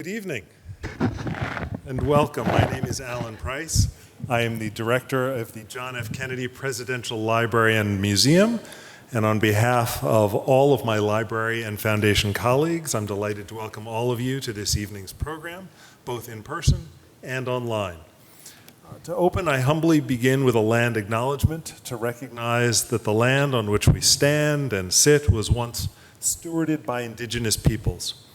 evening and welcome. My name is Alan Price. I am the director of the John F. Kennedy Presidential Library and Museum, and on behalf of all of my library and foundation colleagues, I'm delighted to welcome all of you to this evening's program, both in person and online. To open, I humbly begin with a land acknowledgement to recognize that the land on which we stand and sit was once stewarded by indigenous peoples.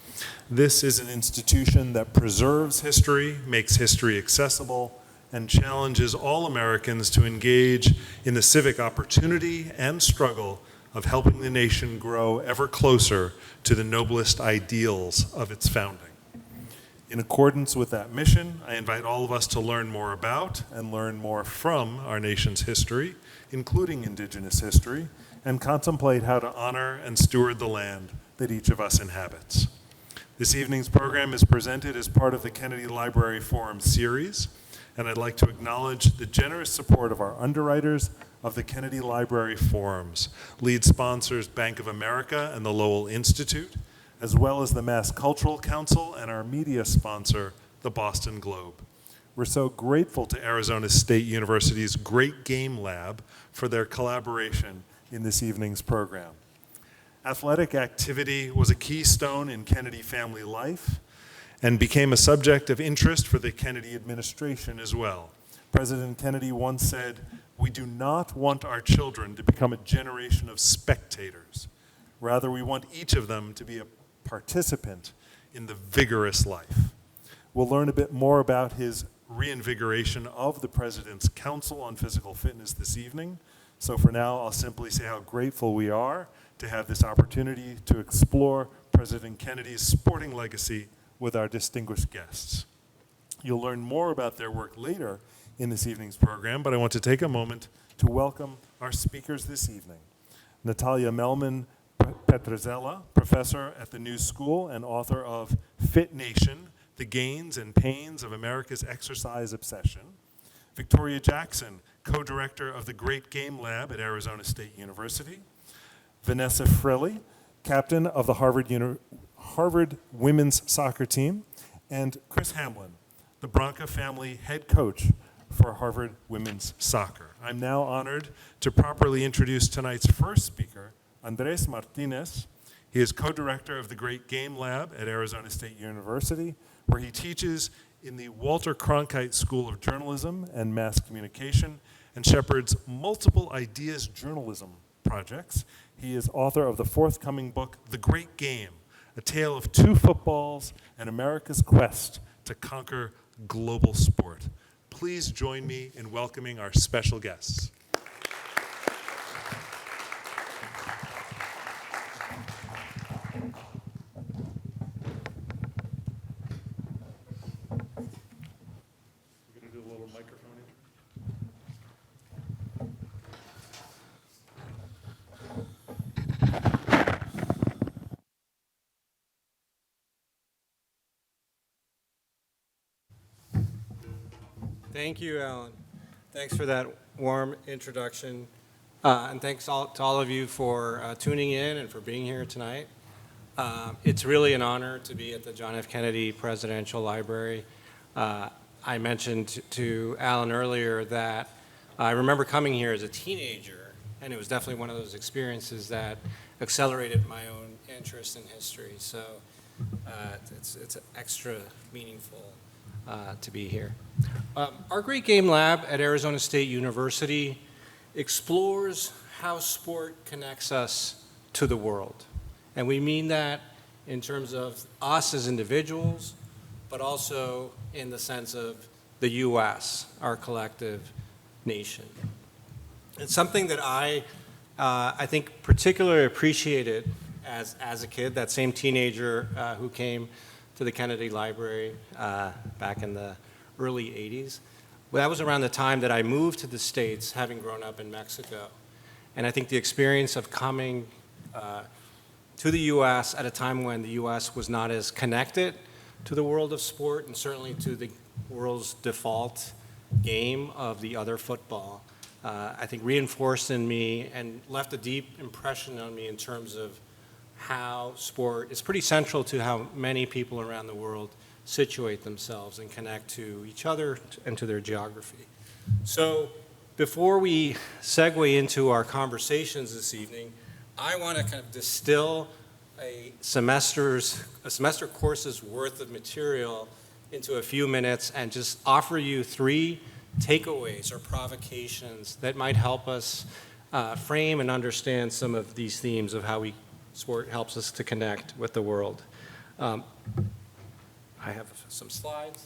This is an institution that preserves history, makes history accessible, and challenges all Americans to engage in the civic opportunity and struggle of helping the nation grow ever closer to the noblest ideals of its founding. In accordance with that mission, I invite all of us to learn more about and learn more from our nation's history, including indigenous history, and contemplate how to honor and steward the land that each of us inhabits. This evening's program is presented as part of the Kennedy Library Forum series, and I'd like to acknowledge the generous support of our underwriters of the Kennedy Library Forums, lead sponsors Bank of America and the Lowell Institute, as well as the Mass Cultural Council and our media sponsor, the Boston Globe. We're so grateful to Arizona State University's Great Game Lab for their collaboration in this evening's program. Athletic activity was a keystone in Kennedy family life and became a subject of interest for the Kennedy administration as well. President Kennedy once said, "We do not want our children to become a generation of spectators. Rather, we want each of them to be a participant in the vigorous life." We'll learn a bit more about his reinvigoration of the President's Council on Physical Fitness this evening. So for now, I'll simply say how grateful we are to have this opportunity to explore President Kennedy's sporting legacy with our distinguished guests. You'll learn more about their work later in this evening's program, but I want to take a moment to welcome our speakers this evening. Natalia Mehlman Petrzela, professor at the New School and author of Fit Nation, The Gains and Pains of America's Exercise Obsession. Victoria Jackson, co-director of the Great Game Lab at Arizona State University. Vanessa Frilly, captain of the Harvard women's soccer team. And Chris Hamlin, the Bronca family head coach for Harvard women's soccer. I'm now honored to properly introduce tonight's first speaker, Andrés Martinez. He is co-director of the Great Game Lab at Arizona State University, where he teaches in the Walter Cronkite School of Journalism and Mass Communication and shepherds multiple ideas journalism projects. He is author of the forthcoming book, The Great Game, a tale of two footballs and America's quest to conquer global sport. Please join me in welcoming our special guests. Thank you, Alan. Thanks for that warm introduction. And thanks to all of you for tuning in and for being here tonight. It's really an honor to be at the John F. Kennedy Presidential Library. I mentioned to Alan earlier that I remember coming here as a teenager, and it was definitely one of those experiences that accelerated my own interest in history. So it's extra meaningful to be here. Our Great Game Lab at Arizona State University explores how sport connects us to the world. And we mean that in terms of us as individuals, but also in the sense of the U.S., our collective nation. It's something that I think particularly appreciated as a kid, that same teenager who came to the Kennedy Library back in the early 80s. Well, that was around the time that I moved to the States, having grown up in Mexico. And I think the experience of coming to the U.S. at a time when the U.S. was not as connected to the world of sport and certainly to the world's default game of the other football, I think reinforced in me and left a deep impression on me in terms of how sport is pretty central to how many people around the world situate themselves and connect to each other and to their geography. So before we segue into our conversations this evening, I want to kind of distill a semester course's worth of material into a few minutes and just offer you 3 takeaways or provocations that might help us frame and understand some of these themes of how sport helps us to connect with the world. I have some slides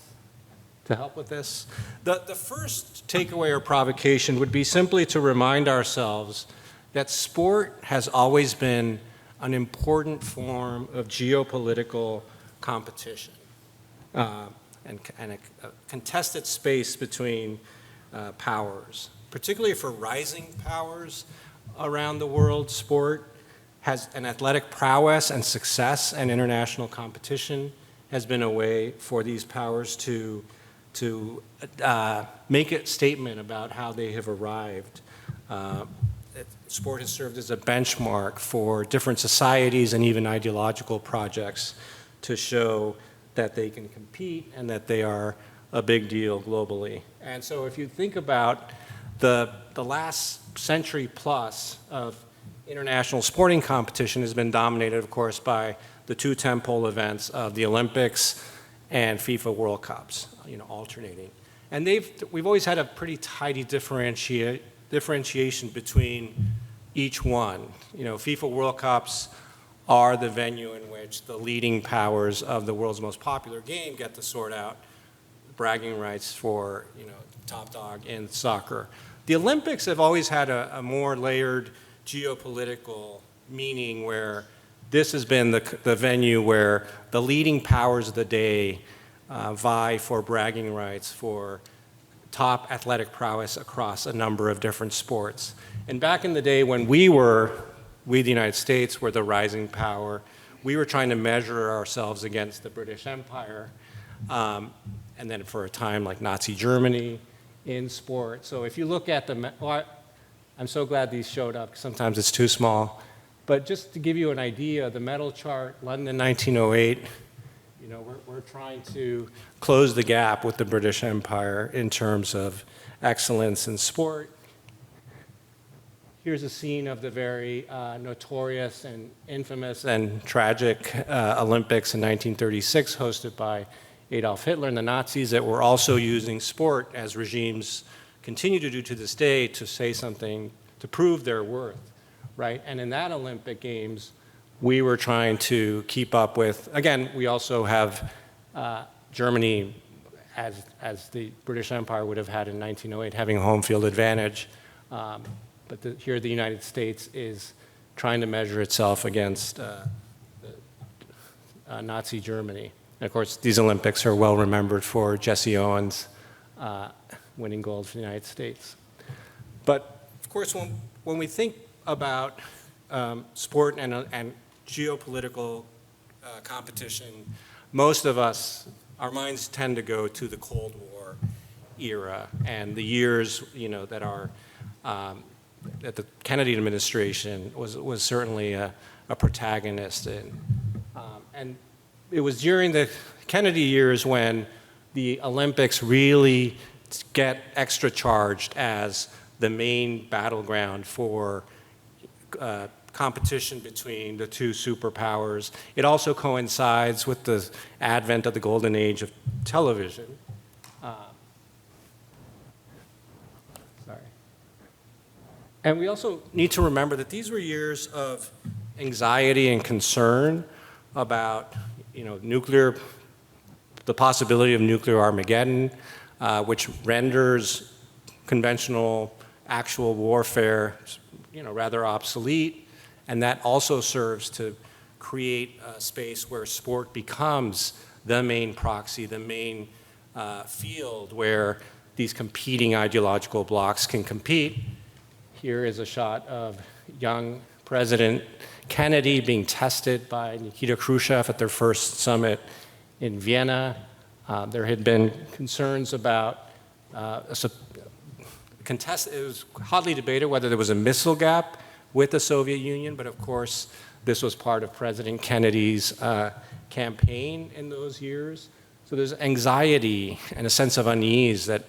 to help with this. The first takeaway or provocation would be simply to remind ourselves that sport has always been an important form of geopolitical competition and a contested space between powers. Particularly for rising powers around the world, sport has an athletic prowess and success and international competition has been a way for these powers to make a statement about how they have arrived. Sport has served as a benchmark for different societies and even ideological projects to show that they can compete and that they are a big deal globally. And so if you think about the last century plus of international sporting competition has been dominated, of course, by the 2 tentpole events of the Olympics and FIFA World Cups, alternating. And we've always had a pretty tidy differentiation between each one. FIFA World Cups are the venue in which the leading powers of the world's most popular game get to sort out bragging rights for, top dog in soccer. The Olympics have always had a more layered geopolitical meaning where this has been the venue where the leading powers of the day vie for bragging rights for top athletic prowess across a number of different sports. And back in the day when we, the United States, were the rising power, we were trying to measure ourselves against the British Empire, and then for a time like Nazi Germany in sport. So if you look at I'm so glad these showed up, sometimes it's too small. But just to give you an idea, the medal chart, London 1908, we're trying to close the gap with the British Empire in terms of excellence in sport. Here's a scene of the very notorious and infamous and tragic Olympics in 1936, hosted by Adolf Hitler and the Nazis, that were also using sport, as regimes continue to do to this day, to say something, to prove their worth, right? And in that Olympic Games, we were trying to keep up with, again, we also have Germany, as the British Empire would have had in 1908, having a home field advantage. But here the United States is trying to measure itself against Nazi Germany. And of course, these Olympics are well remembered for Jesse Owens winning gold for the United States. But of course, when we think about sport and geopolitical competition, most of us, our minds tend to go to the Cold War era and the years, that are that the Kennedy administration was certainly a protagonist in. And it was during the Kennedy years when the Olympics really get extra charged as the main battleground for competition between the 2 superpowers. It also coincides with the advent of the golden age of television. And we also need to remember that these were years of anxiety and concern about, the possibility of nuclear Armageddon, which renders conventional actual warfare, rather obsolete. And that also serves to create a space where sport becomes the main proxy, the main field where these competing ideological blocks can compete. Here is a shot of young President Kennedy being tested by Nikita Khrushchev at their first summit in Vienna. There had been concerns about it was hotly debated whether there was a missile gap with the Soviet Union, but of course this was part of President Kennedy's campaign in those years. So there's anxiety and a sense of unease that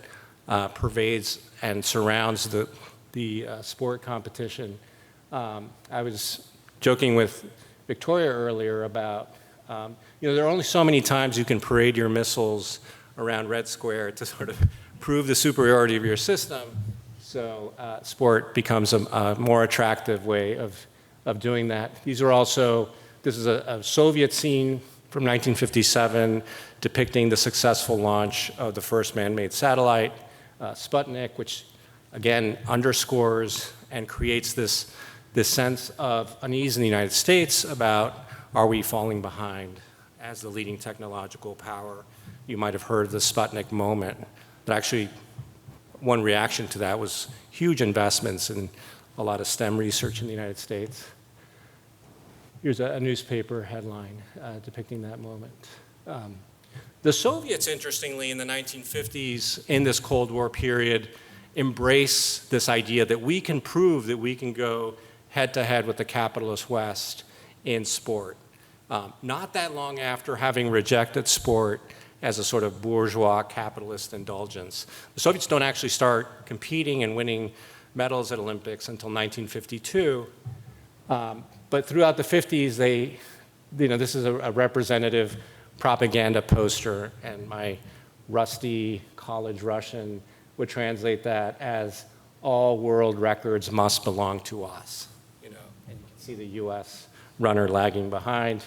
pervades and surrounds the sport competition. I was joking with Victoria earlier about, there are only so many times you can parade your missiles around Red Square to sort of prove the superiority of your system. So sport becomes a more attractive way of doing that. These are also, this is a Soviet scene from 1957 depicting the successful launch of the first man-made satellite, Sputnik, which again underscores and creates this sense of unease in the United States about, are we falling behind as the leading technological power? You might have heard of the Sputnik moment. That actually, one reaction to that was huge investments in a lot of STEM research in the United States. Here's a newspaper headline depicting that moment. The Soviets, interestingly, in the 1950s, in this Cold War period, embrace this idea that we can prove that we can go head-to-head with the capitalist West in sport. Not that long after having rejected sport as a sort of bourgeois capitalist indulgence. The Soviets don't actually start competing and winning medals at Olympics until 1952. But throughout the 50s, this is a representative propaganda poster, and my rusty college Russian would translate that as all world records must belong to us. And you can see the US runner lagging behind.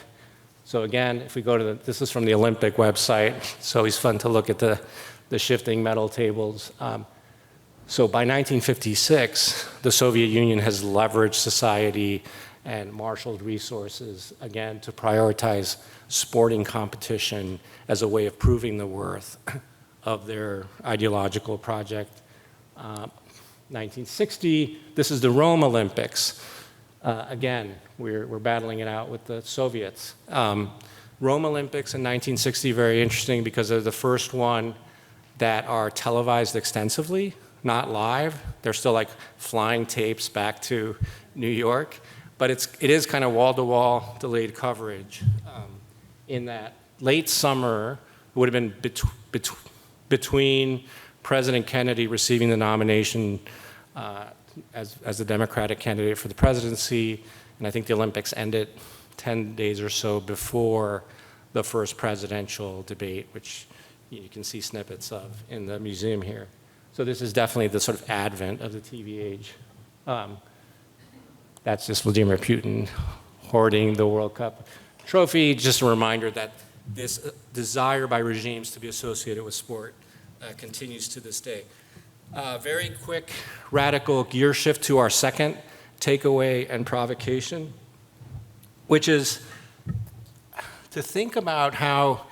So again, if we go to this is from the Olympic website. It's always fun to look at the shifting medal tables. So by 1956, the Soviet Union has leveraged society and marshaled resources, again, to prioritize sporting competition as a way of proving the worth of their ideological project. 1960, this is the Rome Olympics. Again, we're battling it out with the Soviets. Rome Olympics in 1960, very interesting because they're the first one that are televised extensively, not live. They're still like flying tapes back to New York. But it is kind of wall-to-wall delayed coverage in that late summer would have been between President Kennedy receiving the nomination as the Democratic candidate for the presidency, and I think the Olympics ended 10 days or so before the first presidential debate, which you can see snippets of in the museum here. So this is definitely the sort of advent of the TV age. That's just Vladimir Putin hoarding the World Cup trophy. Just a reminder that this desire by regimes to be associated with sport continues to this day. Very quick, radical gear shift to our second takeaway and provocation, which is to think about how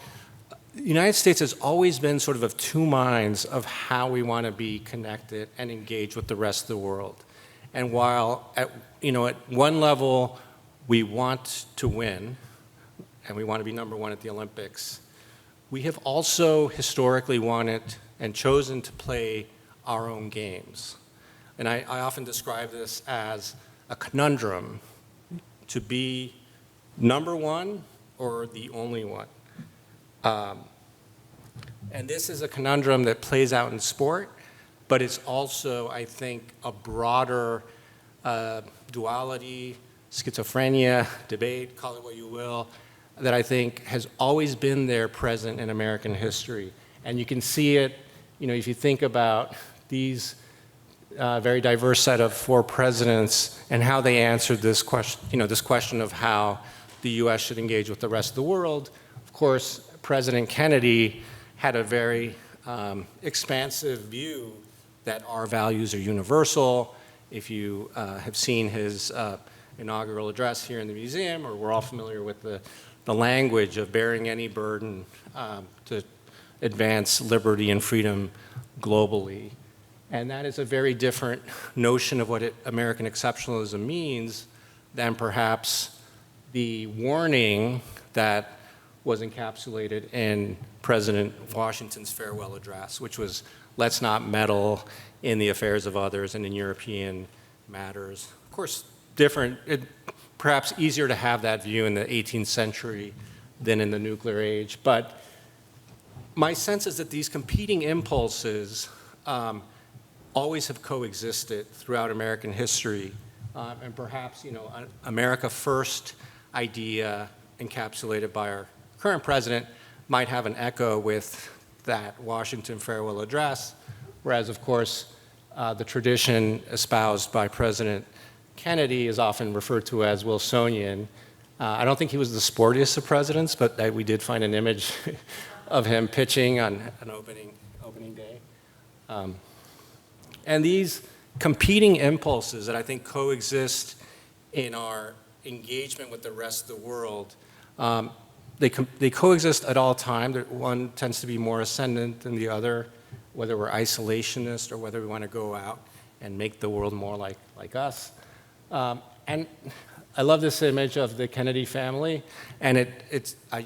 the United States has always been sort of two minds of how we want to be connected and engaged with the rest of the world. And while at one level we want to win, and we want to be number one at the Olympics, we have also historically wanted and chosen to play our own games. And I often describe this as a conundrum, to be number one or the only one. And this is a conundrum that plays out in sport, but it's also, I think, a broader duality, schizophrenia, debate, call it what you will, that I think has always been there present in American history. And you can see it, if you think about these very diverse set of four presidents and how they answered this question, this question of how the US should engage with the rest of the world. Of course, President Kennedy had a very expansive view that our values are universal. If you have seen his inaugural address here in the museum, or we're all familiar with the language of bearing any burden to advance liberty and freedom globally. And that is a very different notion of what American exceptionalism means than perhaps the warning that was encapsulated in President Washington's farewell address, which was, let's not meddle in the affairs of others and in European matters. Of course, perhaps easier to have that view in the 18th century than in the nuclear age. But my sense is that these competing impulses always have coexisted throughout American history. And perhaps, America First idea encapsulated by our current president might have an echo with that Washington farewell address, whereas, of course, the tradition espoused by President Kennedy is often referred to as Wilsonian. I don't think he was the sportiest of presidents, but we did find an image of him pitching on an opening day. And these competing impulses that I think coexist in our engagement with the rest of the world, they coexist at all times. One tends to be more ascendant than the other, whether we're isolationist or whether we want to go out and make the world more like us. And I love this image of the Kennedy family, and I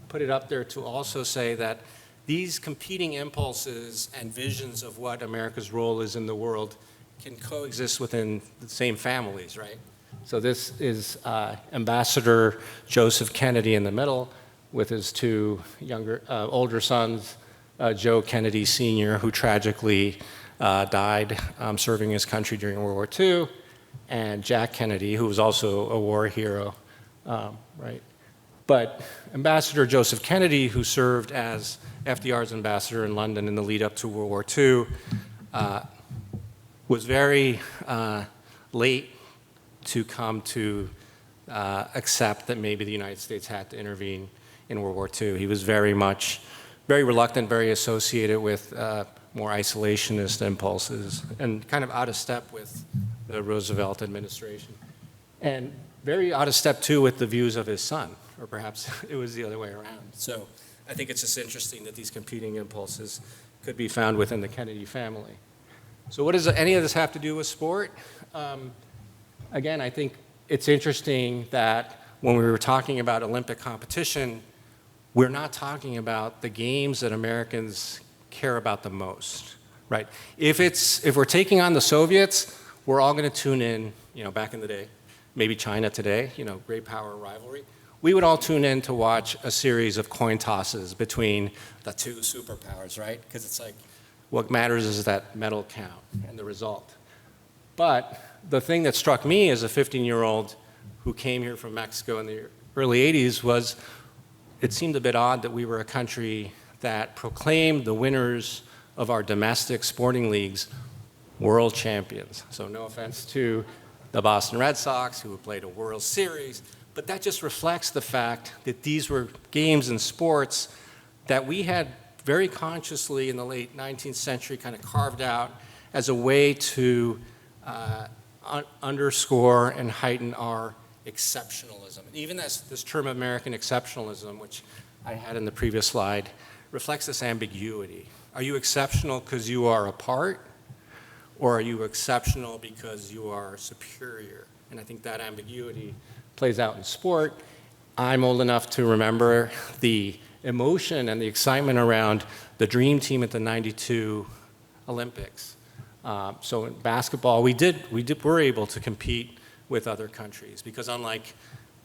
put it up there to also say that these competing impulses and visions of what America's role is in the world can coexist within the same families, right? So this is Ambassador Joseph Kennedy in the middle with his two older sons, Joe Kennedy Sr., who tragically died serving his country during World War II, and Jack Kennedy, who was also a war hero, right? But Ambassador Joseph Kennedy, who served as FDR's ambassador in London in the lead up to World War II, was very late to come to accept that maybe the United States had to intervene in World War II. He was very reluctant, very associated with more isolationist impulses, and kind of out of step with the Roosevelt administration. And very out of step, too, with the views of his son, or perhaps it was the other way around. So I think it's just interesting that these competing impulses could be found within the Kennedy family. So what does any of this have to do with sport? Again, I think it's interesting that when we were talking about Olympic competition, we're not talking about the games that Americans care about the most, right? If we're taking on the Soviets, we're all going to tune in, back in the day, maybe China today, great power rivalry. We would all tune in to watch a series of coin tosses between the two superpowers, right? Because it's like, what matters is that medal count and the result. But the thing that struck me as a 15-year-old who came here from Mexico in the early 80s was it seemed a bit odd that we were a country that proclaimed the winners of our domestic sporting leagues world champions. So no offense to the Boston Red Sox, who played a World Series, but that just reflects the fact that these were games and sports that we had very consciously in the late 19th century kind of carved out as a way to underscore and heighten our exceptionalism. And even this term American exceptionalism, which I had in the previous slide, reflects this ambiguity. Are you exceptional because you are apart, or are you exceptional because you are superior? And I think that ambiguity plays out in sport. I'm old enough to remember the emotion and the excitement around the dream team at the '92 Olympics. So in basketball, we were able to compete with other countries because unlike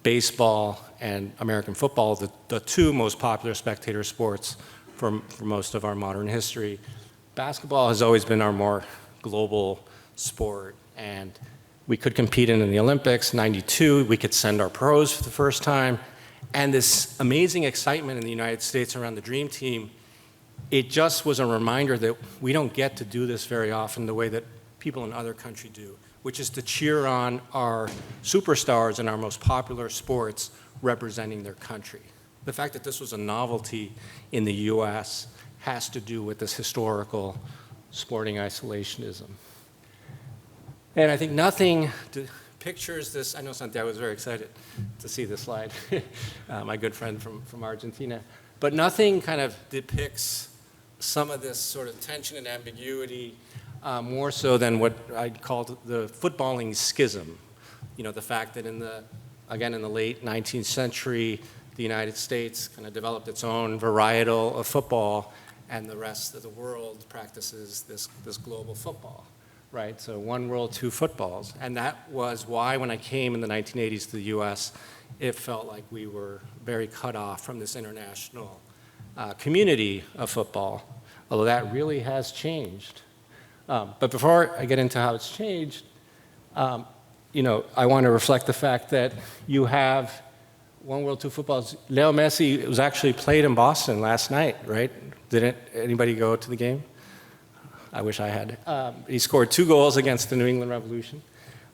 baseball and American football, the two most popular spectator sports for most of our modern history, basketball has always been our more global sport, and we could compete in the Olympics. '92, we could send our pros for the first time, and this amazing excitement in the United States around the dream team, it just was a reminder that we don't get to do this very often the way that people in other countries do, which is to cheer on our superstars in our most popular sports representing their country. The fact that this was a novelty in the US has to do with this historical sporting isolationism. And I think nothing pictures this. I know Santiago was very excited to see this slide, my good friend from Argentina. But nothing kind of depicts some of this sort of tension and ambiguity more so than what I called the footballing schism. The fact that in the late 19th century, the United States kind of developed its own varietal of football, and the rest of the world practices this global football, right? So one world, two footballs. And that was why when I came in the 1980s to the US, it felt like we were very cut off from this international community of football, although that really has changed. But before I get into how it's changed, I want to reflect the fact that you have One World, Two Footballs. Leo Messi was actually played in Boston last night, right? Didn't anybody go to the game? I wish I had. He scored 2 goals against the New England Revolution.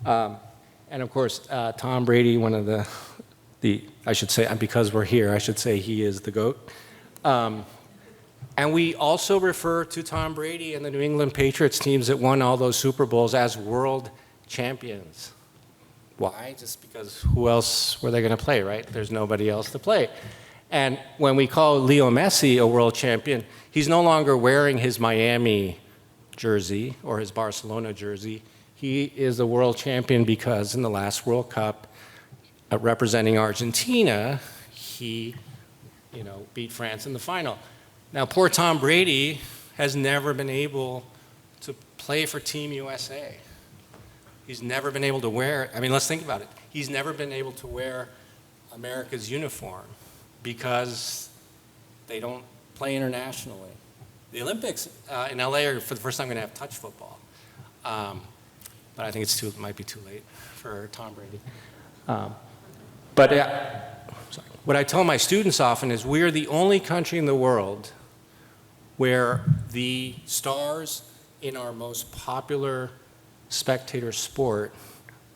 And of course, Tom Brady, one of I should say, because we're here, I should say he is the GOAT. And we also refer to Tom Brady and the New England Patriots teams that won all those Super Bowls as world champions. Why? Just because who else were they going to play, right? There's nobody else to play. And when we call Leo Messi a world champion, he's no longer wearing his Miami jersey or his Barcelona jersey. He is a world champion because in the last World Cup, representing Argentina, he beat France in the final. Now, poor Tom Brady has never been able to play for Team USA. He's never been able to wear, let's think about it. He's never been able to wear America's uniform because they don't play internationally. The Olympics in LA are for the first time going to have touch football. But I think it might be too late for Tom Brady. What I tell my students often is we're the only country in the world where the stars in our most popular spectator sport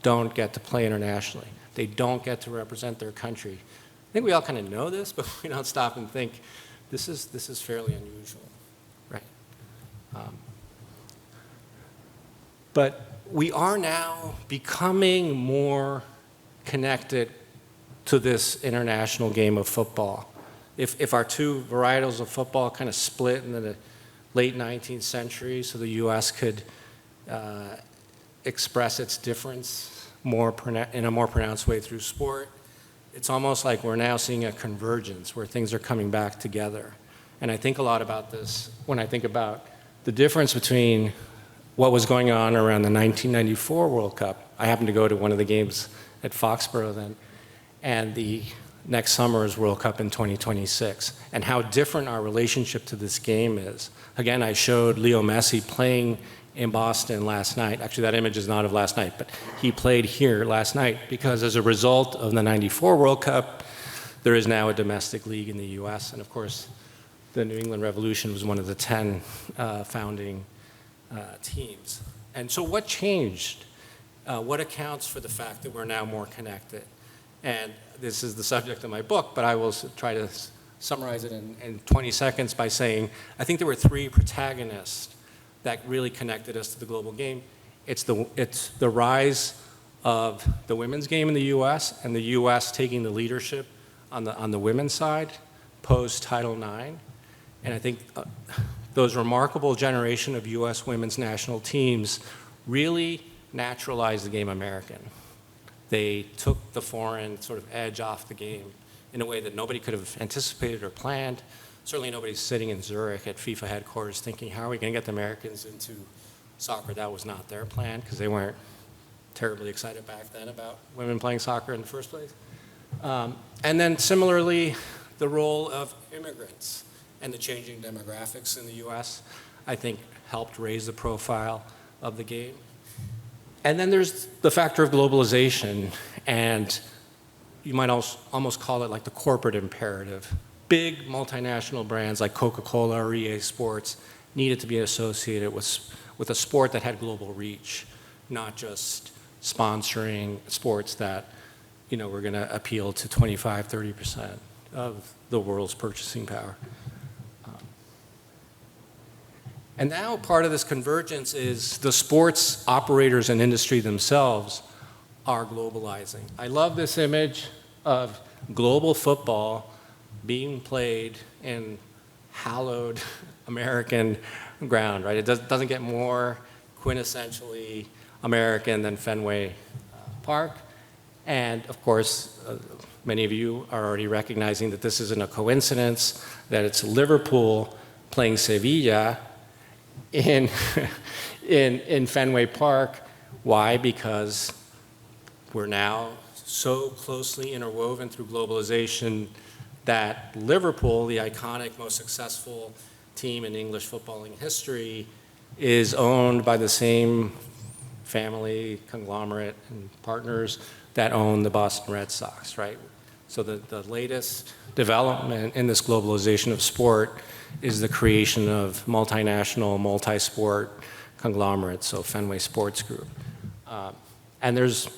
don't get to play internationally. They don't get to represent their country. I think we all kind of know this, but we don't stop and think this is fairly unusual, right? But we are now becoming more connected to this international game of football. If our 2 varietals of football kind of split in the late 19th century so the U.S. could express its difference in a more pronounced way through sport, it's almost like we're now seeing a convergence where things are coming back together. And I think a lot about this when I think about the difference between what was going on around the 1994 World Cup. I happened to go to one of the games at Foxborough then, and the next summer's World Cup in 2026, and how different our relationship to this game is. Again, I showed Leo Messi playing in Boston last night. Actually, that image is not of last night, but he played here last night because as a result of the 94 World Cup, there is now a domestic league in the US. And of course, the New England Revolution was one of the 10 founding teams. And so what changed? What accounts for the fact that we're now more connected? And this is the subject of my book, but I will try to summarize it in 20 seconds by saying, I think there were 3 protagonists that really connected us to the global game. It's the rise of the women's game in the US and the US taking the leadership on the women's side post-Title IX. And I think those remarkable generation of US women's national teams really naturalized the game American. They took the foreign sort of edge off the game in a way that nobody could have anticipated or planned. Certainly nobody's sitting in Zurich at FIFA headquarters thinking, how are we going to get the Americans into soccer? That was not their plan because they weren't terribly excited back then about women playing soccer in the first place. And then similarly, the role of immigrants and the changing demographics in the US, I think helped raise the profile of the game. And then there's the factor of globalization, and you might almost call it like the corporate imperative. Big multinational brands like Coca-Cola or EA Sports needed to be associated with a sport that had global reach, not just sponsoring sports that were going to appeal to 25, 30% of the world's purchasing power. And now part of this convergence is the sports operators and industry themselves are globalizing. I love this image of global football being played in hallowed American ground, right? It doesn't get more quintessentially American than Fenway Park. And of course, many of you are already recognizing that this isn't a coincidence, that it's Liverpool playing Sevilla in Fenway Park. Why? Because we're now so closely interwoven through globalization that Liverpool, the iconic, most successful team in English footballing history, is owned by the same family, conglomerate, and partners that own the Boston Red Sox, right? So the latest development in this globalization of sport is the creation of multinational, multi-sport conglomerates, so Fenway Sports Group. And there's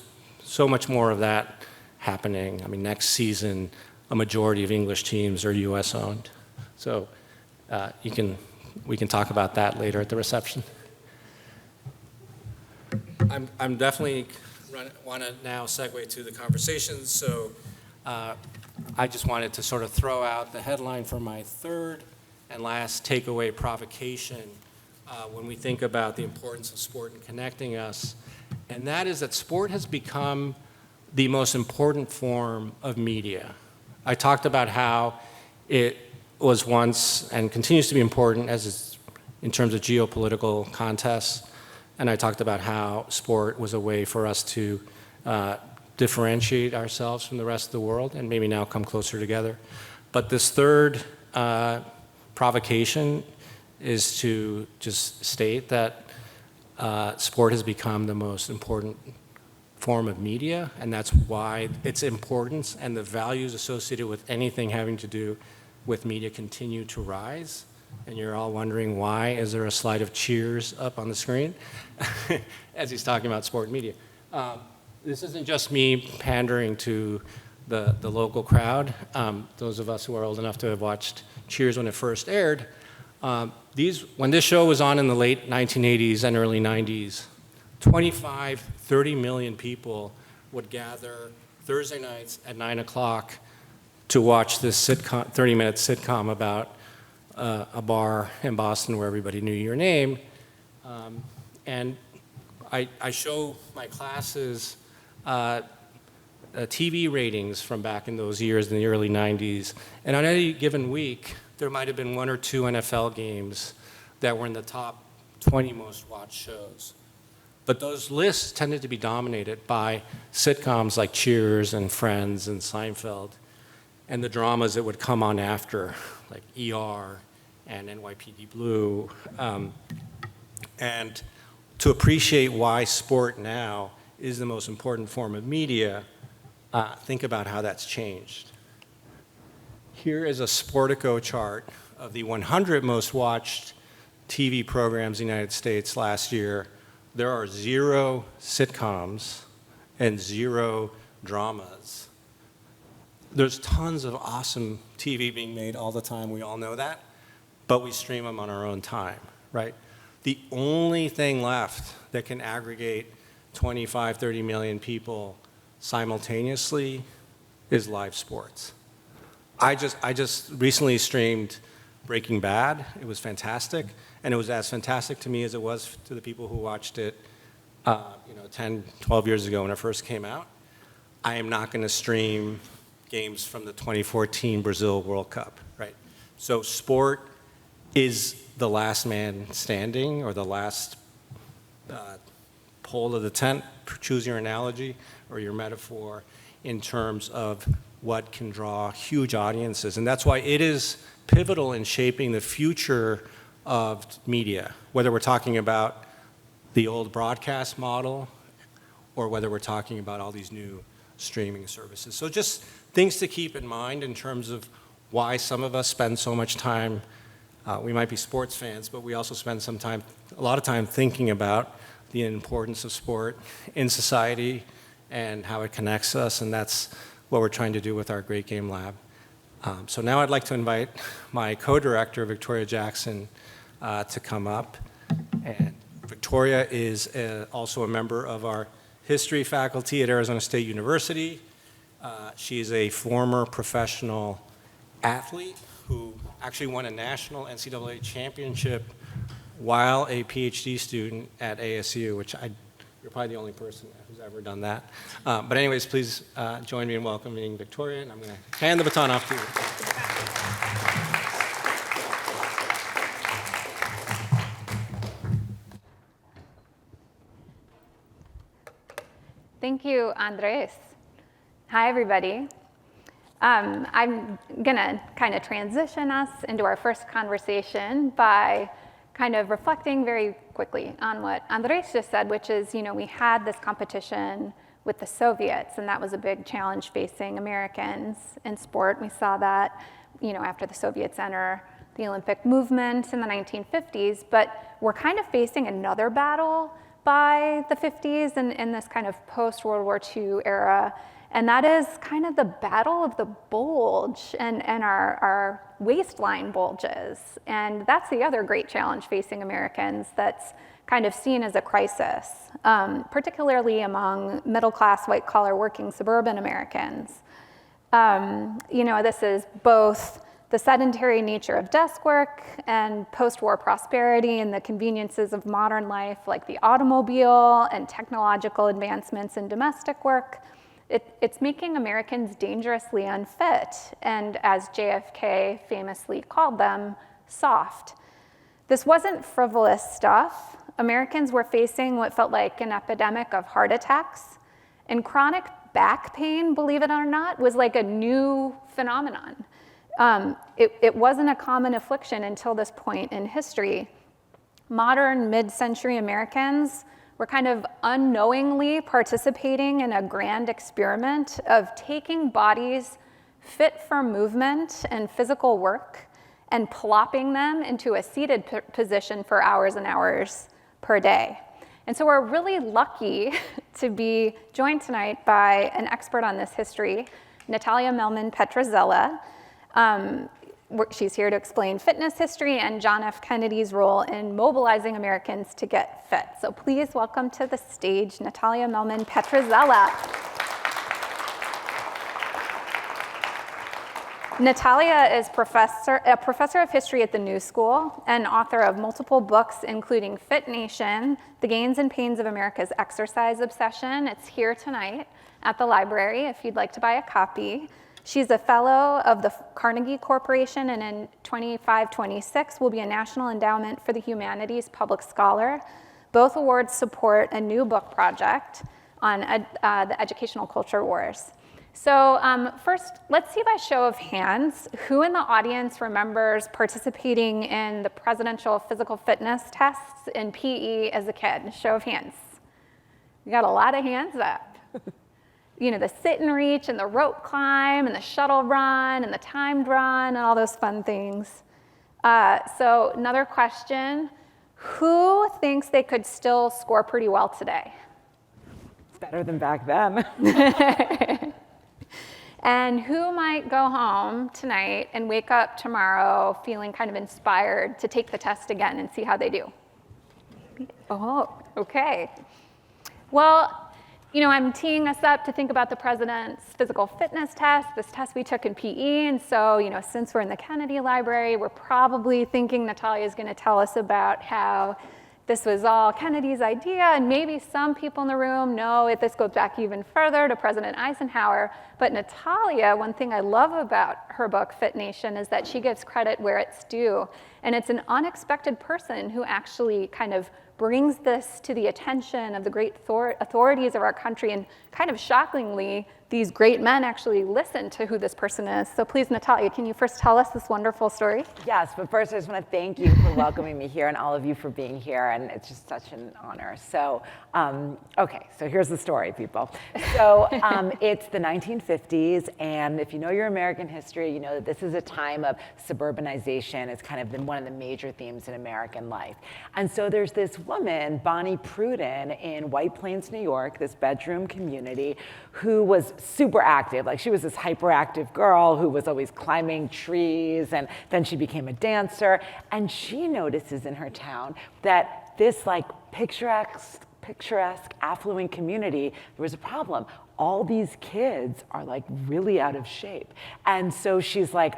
so much more of that happening. I mean, next season, a majority of English teams are US owned. So we can talk about that later at the reception. I'm definitely want to now segue to the conversation. So I just wanted to sort of throw out the headline for my third and last takeaway provocation when we think about the importance of sport in connecting us. And that is that sport has become the most important form of media. I talked about how it was once and continues to be important in terms of geopolitical contests. And I talked about how sport was a way for us to differentiate ourselves from the rest of the world and maybe now come closer together. But this third provocation is to just state that sport has become the most important form of media, and that's why its importance and the values associated with anything having to do with media continue to rise. And you're all wondering why. Is there a slide of cheers up on the screen? As he's talking about sport and media. This isn't just me pandering to the local crowd. Those of us who are old enough to have watched Cheers when it first aired, when this show was on in the late 1980s and early 90s, 25, 30 million people would gather Thursday nights at 9 o'clock to watch this 30-minute sitcom about a bar in Boston where everybody knew your name. And I show my classes TV ratings from back in those years in the early 90s. And on any given week, there might have been 1 or 2 NFL games that were in the top 20 most watched shows. But those lists tended to be dominated by sitcoms like Cheers and Friends and Seinfeld, and the dramas that would come on after, like ER and NYPD Blue. And to appreciate why sport now is the most important form of media, think about how that's changed. Here is a Sportico chart of the 100 most watched TV programs in the United States last year. There are 0 sitcoms and 0 dramas. There's tons of awesome TV being made all the time, we all know that, but we stream them on our own time, right? The only thing left that can aggregate 25, 30 million people simultaneously is live sports. I just recently streamed Breaking Bad. It was fantastic, and it was as fantastic to me as it was to the people who watched it 10, 12 years ago when it first came out. I am not going to stream games from the 2014 Brazil World Cup, right? So sport is the last man standing, or the last pole of the tent, choose your analogy or your metaphor, in terms of what can draw huge audiences. And that's why it is pivotal in shaping the future of media, whether we're talking about the old broadcast model or whether we're talking about all these new streaming services. So just things to keep in mind in terms of why some of us spend so much time, we might be sports fans, but we also spend a lot of time thinking about the importance of sport in society and how it connects us, and that's what we're trying to do with our Great Game Lab. So now I'd like to invite my co-director, Victoria Jackson, to come up. And Victoria is also a member of our history faculty at Arizona State University. She's a former professional athlete who actually won a national NCAA championship while a PhD student at ASU, which you're probably the only person who's ever done that. But anyways, please join me in welcoming Victoria, and I'm going to hand the baton off to you. Thank you, Andrés. Hi, everybody. I'm gonna kind of transition us into our first conversation by kind of reflecting very quickly on what Andrés just said, which is, we had this competition with the Soviets, and that was a big challenge facing Americans in sport. We saw that, after the Soviets enter the Olympic movement in the 1950s, but we're kind of facing another battle by the 50s and in this kind of post-World War II era. And that is kind of the battle of the bulge and our waistline bulges. And that's the other great challenge facing Americans that's kind of seen as a crisis, particularly among middle-class, white-collar, working suburban Americans. This is both the sedentary nature of desk work and post-war prosperity and the conveniences of modern life, like the automobile and technological advancements in domestic work. It's making Americans dangerously unfit, and as JFK famously called them, soft. This wasn't frivolous stuff. Americans were facing what felt like an epidemic of heart attacks, and chronic back pain, believe it or not, was like a new phenomenon. It wasn't a common affliction until this point in history. Modern mid-century Americans were kind of unknowingly participating in a grand experiment of taking bodies fit for movement and physical work and plopping them into a seated position for hours and hours per day. And so we're really lucky to be joined tonight by an expert on this history, Natalia Mehlman Petrzela. She's here to explain fitness history and John F. Kennedy's role in mobilizing Americans to get fit. So please welcome to the stage Natalia Mehlman Petrzela. Natalia is a professor of history at the New School and author of multiple books, including Fit Nation, The Gains and Pains of America's Exercise Obsession. It's here tonight at the library if you'd like to buy a copy. She's a fellow of the Carnegie Corporation, and in 25-26 will be a National Endowment for the Humanities Public Scholar. Both awards support a new book project on the educational culture wars. So first, let's see by show of hands, who in the audience remembers participating in the presidential physical fitness tests in PE as a kid? Show of hands. We got a lot of hands up. The sit and reach and the rope climb and the shuttle run and the timed run and all those fun things. So another question, who thinks they could still score pretty well today? It's better than back then. And who might go home tonight and wake up tomorrow feeling kind of inspired to take the test again and see how they do? Oh, okay. Well, I'm teeing us up to think about the president's physical fitness test, this test we took in PE. And so, since we're in the Kennedy Library, we're probably thinking Natalia is going to tell us about how this was all Kennedy's idea. And maybe some people in the room know this goes back even further to President Eisenhower. But Natalia, one thing I love about her book, Fit Nation, is that she gives credit where it's due. And it's an unexpected person who actually kind of brings this to the attention of the great authorities of our country, and kind of shockingly, these great men actually listen to who this person is. So please, Natalia, can you first tell us this wonderful story? Yes, but first I just want to thank you for welcoming me here and all of you for being here, and it's just such an honor. So, okay, so here's the story, people. So it's the 1950s, and if you know your American history, you know that this is a time of suburbanization. It's kind of been one of the major themes in American life. And so there's this woman, Bonnie Pruden, in White Plains, New York, this bedroom community, who was super active. Like, she was this hyperactive girl who was always climbing trees, and then she became a dancer. And she notices in her town that this picturesque, affluent community, there was a problem. All these kids are really out of shape. And so she's like,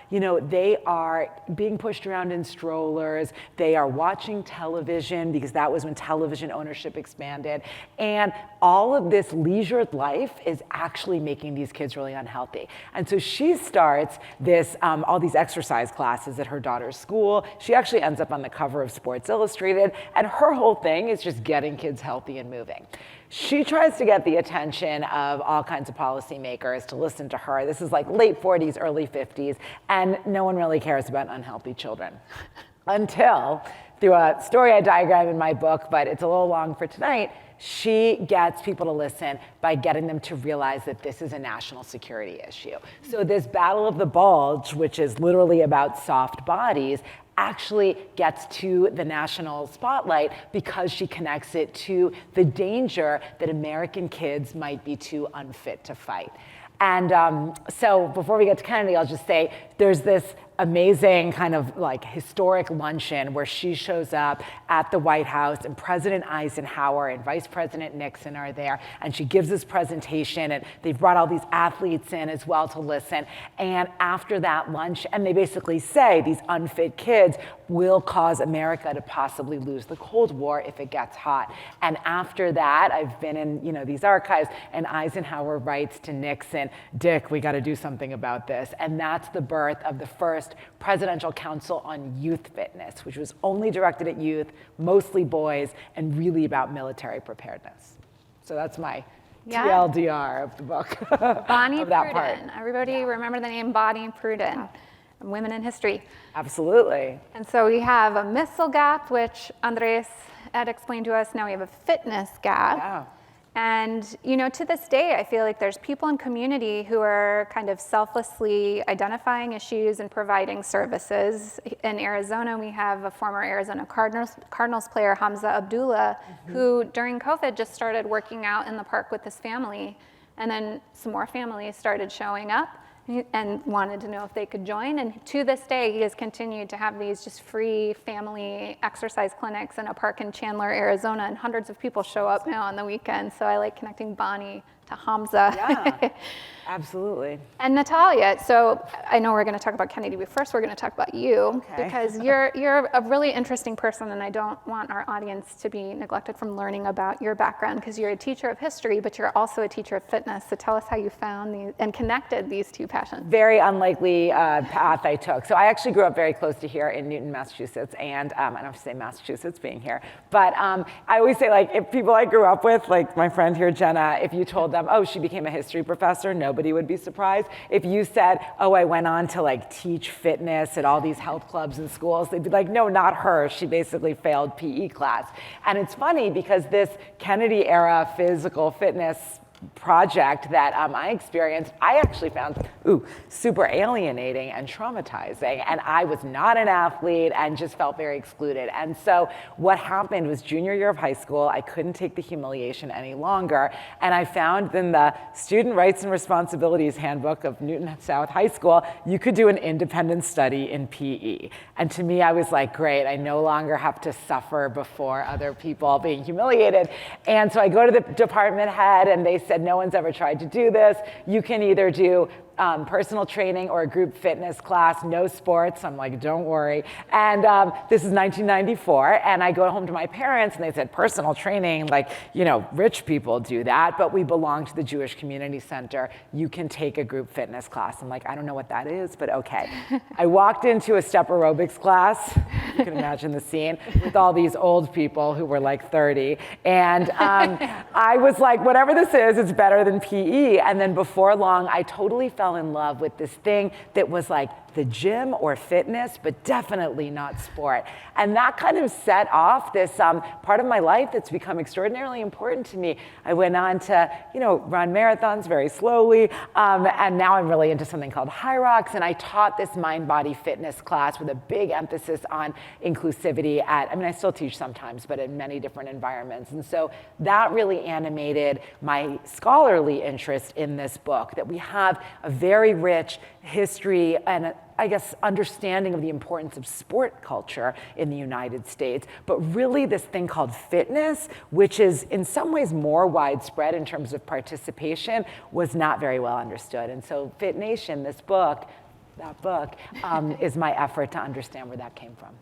they are being pushed around in strollers. They are watching television, because that was when television ownership expanded. And all of this leisured life is actually making these kids really unhealthy. And so she starts all these exercise classes at her daughter's school. She actually ends up on the cover of Sports Illustrated. And her whole thing is just getting kids healthy and moving. She tries to get the attention of all kinds of policymakers to listen to her. This is like late 40s, early 50s, and no one really cares about unhealthy children. Until, through a story I diagram in my book, but it's a little long for tonight, she gets people to listen by getting them to realize that this is a national security issue. So this battle of the bulge, which is literally about soft bodies, actually gets to the national spotlight because she connects it to the danger that American kids might be too unfit to fight. And so before we get to Kennedy, I'll just say there's this amazing kind of like historic luncheon where she shows up at the White House and President Eisenhower and Vice President Nixon are there, and she gives this presentation, and they've brought all these athletes in as well to listen. And after that lunch, and they basically say these unfit kids will cause America to possibly lose the Cold War if it gets hot. And after that, I've been in these archives, and Eisenhower writes to Nixon, Dick, we got to do something about this. And that's the birth of the first Presidential Council on Youth Fitness, which was only directed at youth, mostly boys, and really about military preparedness. So that's my TLDR of the book. Bonnie of that Pruden. part. Everybody remember the name Bonnie Pruden, Women in History. Absolutely. And so we have a missile gap, which Andrés had explained to us. Now we have a fitness gap. Yeah. And to this day, I feel like there's people in community who are kind of selflessly identifying issues and providing services. In Arizona, we have a former Arizona Cardinals player, Hamza Abdullah, who during COVID just started working out in the park with his family. And then some more families started showing up and wanted to know if they could join. And to this day, he has continued to have these just free family exercise clinics in a park in Chandler, Arizona, and hundreds of people show up now on the weekend. So I like connecting Bonnie to Hamza. Yeah, absolutely. And Natalia, so I know we're going to talk about Kennedy, but first we're going to talk about you, because you're a really interesting person, and I don't want our audience to be neglected from learning about your background, because you're a teacher of history, but you're also a teacher of fitness. So tell us how you found these and connected these two passions. Very unlikely path I took. So I actually grew up very close to here in Newton, Massachusetts, and I don't have to say Massachusetts being here, but I always say, like, if people I grew up with, like my friend here, Jenna, if you told them, oh, she became a history professor, nobody would be surprised. If you said, oh, I went on to like teach fitness at all these health clubs and schools, they'd be like, no, not her. She basically failed PE class. And it's funny because this Kennedy era physical fitness project that I experienced, I actually found super alienating and traumatizing. And I was not an athlete and just felt very excluded. And so what happened was junior year of high school, I couldn't take the humiliation any longer. And I found in the Student Rights and Responsibilities Handbook of Newton South High School, you could do an independent study in PE. And to me, I was like, great, I no longer have to suffer before other people being humiliated. And so I go to the department head, and they said, no one's ever tried to do this. You can either do personal training or a group fitness class, no sports. I'm like, don't worry. And this is 1994, and I go home to my parents, and they said, personal training, like, rich people do that, but we belong to the Jewish Community Center. You can take a group fitness class. I'm like, I don't know what that is, but okay. I walked into a step aerobics class, you can imagine the scene, with all these old people who were like 30, and I was like, whatever this is, it's better than PE. And then before long, I totally fell in love with this thing that was like the gym or fitness, but definitely not sport. And that kind of set off this part of my life that's become extraordinarily important to me. I went on to, run marathons very slowly, and now I'm really into something called High Rocks, and I taught this mind-body fitness class with a big emphasis on inclusivity I still teach sometimes, but in many different environments. And so that really animated my scholarly interest in this book, that we have a very rich history and understanding of the importance of sport culture in the United States, but really this thing called fitness, which is in some ways more widespread in terms of participation, was not very well understood. And so Fit Nation, that book, is my effort to understand where that came from.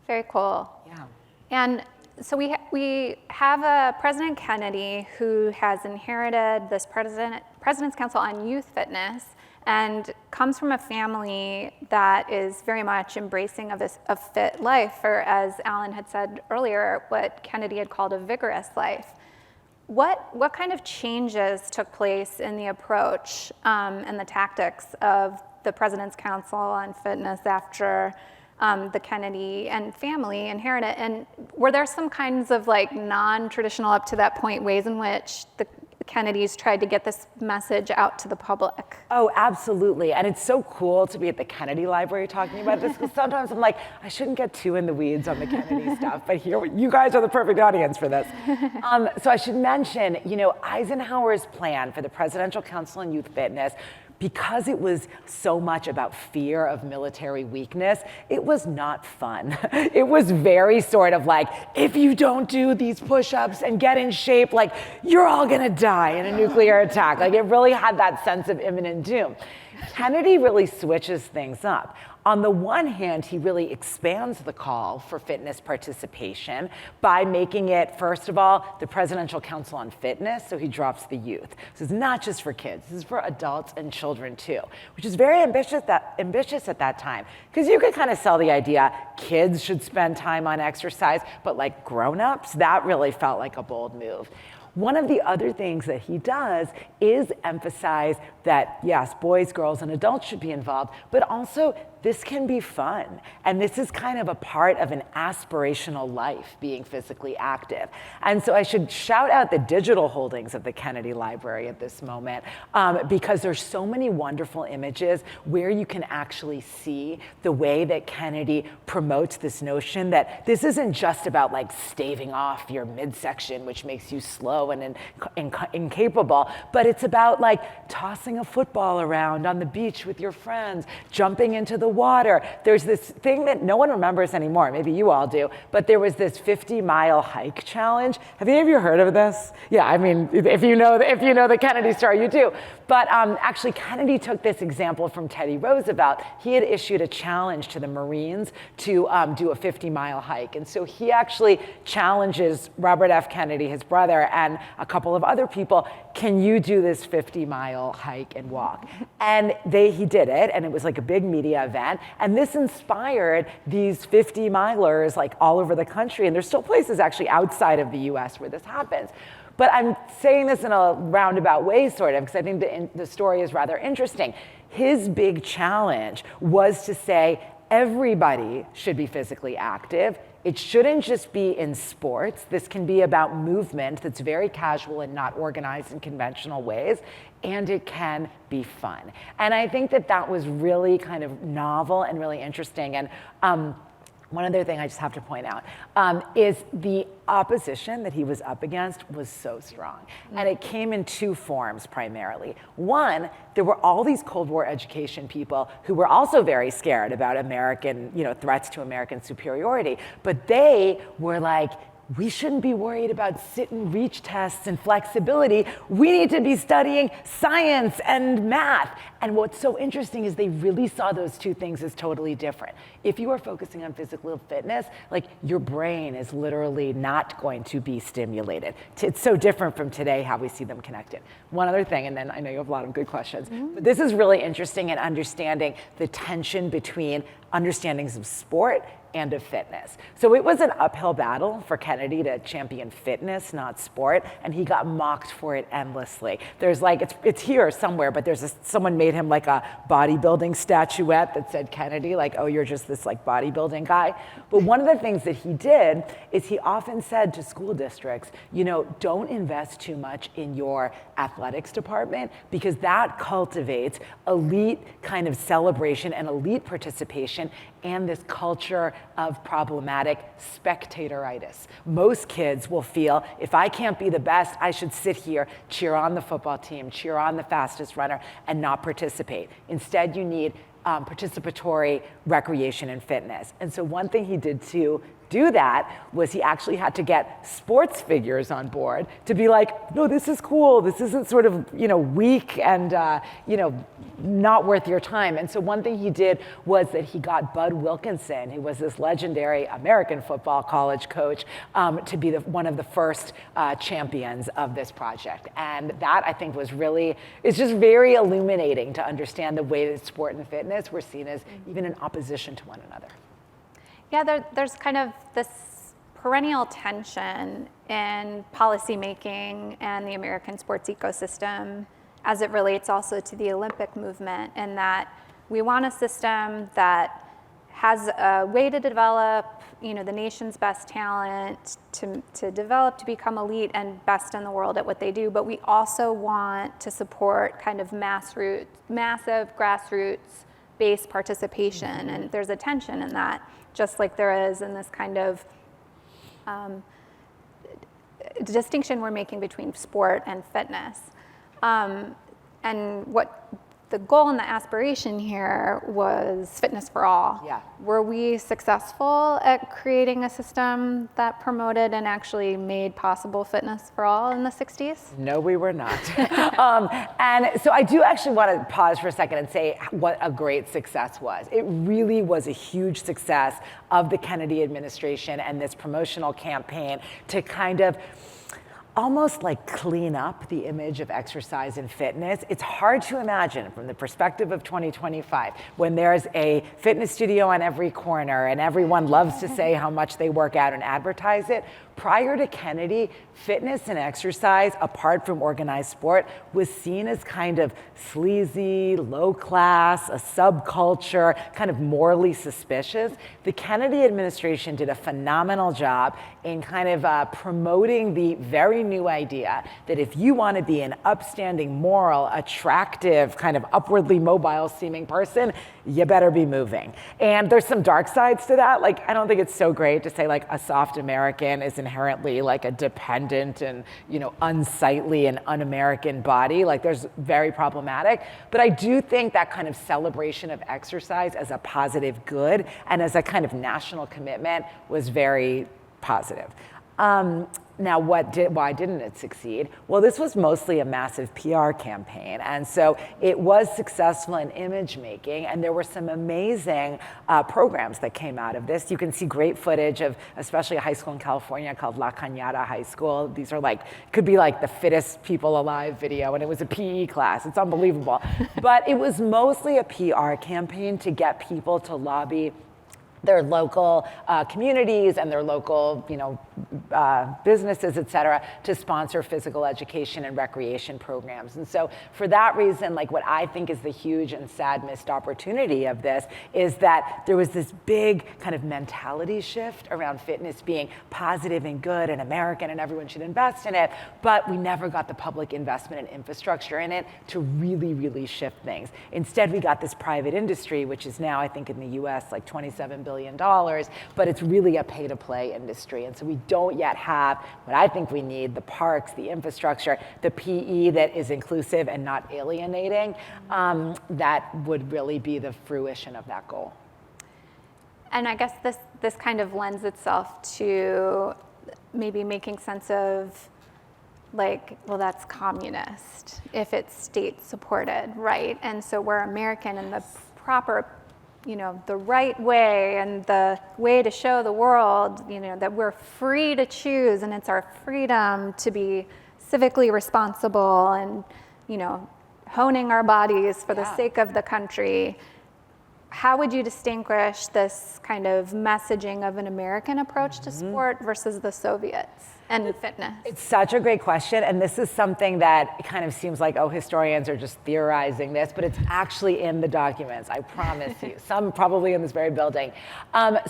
Very cool. Yeah. And so we have a President Kennedy who has inherited this President's Council on Youth Fitness, and comes from a family that is very much embracing of a fit life, or as Alan had said earlier, what Kennedy had called a vigorous life. what kind of changes took place in the approach and the tactics of the President's Council on Fitness after the Kennedy and family inherited it? And were there some kinds of like non-traditional up to that point ways in which the Kennedys tried to get this message out to the public? Oh, absolutely. And it's so cool to be at the Kennedy Library talking about this, because sometimes I'm like, I shouldn't get too in the weeds on the Kennedy stuff, but here, you guys are the perfect audience for this. So I should mention, Eisenhower's plan for the Presidential Council on Youth Fitness, because it was so much about fear of military weakness, it was not fun. It was very sort of like, if you don't do these push-ups and get in shape, like, you're all gonna die in a nuclear attack. Like, it really had that sense of imminent doom. Kennedy really switches things up. On the one hand, he really expands the call for fitness participation by making it, first of all, the Presidential Council on Fitness, so he drops the youth. So it's not just for kids, this is for adults and children too, which is very ambitious at that time, because you could kind of sell the idea kids should spend time on exercise, but like grown-ups, that really felt like a bold move. One of the other things that he does is emphasize that, yes, boys, girls, and adults should be involved, but also this can be fun. And this is kind of a part of an aspirational life, being physically active. And so I should shout out the digital holdings of the Kennedy Library at this moment, because there's so many wonderful images where you can actually see the way that Kennedy promotes this notion that this isn't just about like staving off your midsection, which makes you slow and incapable, but it's about like tossing a football around on the beach with your friends, jumping into the water. There's this thing that no one remembers anymore, maybe you all do, but there was this 50-mile hike challenge. Have any of you heard of this? Yeah, I mean, if you know the Kennedy story, you do. But actually, Kennedy took this example from Teddy Roosevelt. He had issued a challenge to the Marines to do a 50-mile hike. And so he actually challenges Robert F. Kennedy, his brother, and a couple of other people, can you do this 50-mile hike and walk? And he did it, and it was like a big media event. And this inspired these 50-milers like all over the country. And there's still places actually outside of the US where this happens. But I'm saying this in a roundabout way, sort of, because I think the story is rather interesting. His big challenge was to say everybody should be physically active. It shouldn't just be in sports. This can be about movement that's very casual and not organized in conventional ways, and it can be fun. And I think that was really kind of novel and really interesting. And one other thing I just have to point out is the opposition that he was up against was so strong. And it came in two forms primarily. One, there were all these Cold War education people who were also very scared about American, threats to American superiority, but they were like, we shouldn't be worried about sit and reach tests and flexibility. We need to be studying science and math. And what's so interesting is they really saw those two things as totally different. If you are focusing on physical fitness, like your brain is literally not going to be stimulated. It's so different from today, how we see them connected. One other thing, and then I know you have a lot of good questions, but this is really interesting in understanding the tension between understandings of sport and of fitness. So it was an uphill battle for Kennedy to champion fitness, not sport, and he got mocked for it endlessly. There's like, it's here somewhere, but someone made him like a bodybuilding statuette that said Kennedy, like, oh, you're just this like bodybuilding guy. But one of the things that he did is he often said to school districts, don't invest too much in your athletics department, because that cultivates elite kind of celebration and elite participation and this culture of problematic spectatoritis. Most kids will feel, if I can't be the best, I should sit here, cheer on the football team, cheer on the fastest runner, and not participate. Instead, you need participatory recreation and fitness. And so one thing he did to do that was he actually had to get sports figures on board to be like, no, this is cool. This isn't sort of, weak and, not worth your time. And so one thing he did was that he got Bud Wilkinson, who was this legendary American football college coach, to be one of the first champions of this project. And that, I think, it's just very illuminating to understand the way that sport and fitness were seen as even in opposition to one another. Yeah, there's kind of this perennial tension in policymaking and the American sports ecosystem as it relates also to the Olympic movement, in that we want a system that has a way to develop, the nation's best talent to develop to become elite and best in the world at what they do, but we also want to support kind of massive grassroots-based participation, and there's a tension in that, just like there is in this kind of distinction we're making between sport and fitness. And what the goal and the aspiration here was fitness for all. Yeah. Were we successful at creating a system that promoted and actually made possible fitness for all in the 60s? No, we were not. And so I do actually want to pause for a second and say what a great success was. It really was a huge success of the Kennedy administration and this promotional campaign to kind of almost like clean up the image of exercise and fitness. It's hard to imagine from the perspective of 2025 when there's a fitness studio on every corner and everyone loves to say how much they work out and advertise it. Prior to Kennedy, fitness and exercise, apart from organized sport, was seen as kind of sleazy, low class, a subculture, kind of morally suspicious. The Kennedy administration did a phenomenal job in kind of promoting the very new idea that if you want to be an upstanding, moral, attractive, kind of upwardly mobile seeming person, you better be moving. And there's some dark sides to that. Like, I don't think it's so great to say like a soft American is inherently like a dependent and, unsightly and un-American body. Like, there's very problematic. But I do think that kind of celebration of exercise as a positive good and as a kind of national commitment was very positive. Now, why didn't it succeed? Well, this was mostly a massive PR campaign. And so it was successful in image making. And there were some amazing programs that came out of this. You can see great footage of especially a high school in California called La Cañada High School. These are could be like the fittest people alive video. And it was a PE class. It's unbelievable. But it was mostly a PR campaign to get people to lobby their local communities and their local, businesses, et cetera, to sponsor physical education and recreation programs. And so for that reason, what I think is the huge and sad missed opportunity of this is that there was this big kind of mentality shift around fitness being positive and good and American and everyone should invest in it, but we never got the public investment and infrastructure in it to really, really shift things. Instead, we got this private industry, which is now, I think in the US, like $27 billion, but it's really a pay-to-play industry. And so we don't yet have what I think we need: the parks, the infrastructure, the PE that is inclusive and not alienating, that would really be the fruition of that goal. And I guess this kind of lends itself to maybe making sense of, well, that's communist if it's state supported, right? And so we're American in the proper, the right way and the way to show the world, that we're free to choose, and it's our freedom to be civically responsible and, honing our bodies for the sake of the country. How would you distinguish this kind of messaging of an American approach to sport versus the Soviets and fitness? It's such a great question, and this is something that kind of seems like, historians are just theorizing this, but it's actually in the documents, I promise you. Some probably in this very building.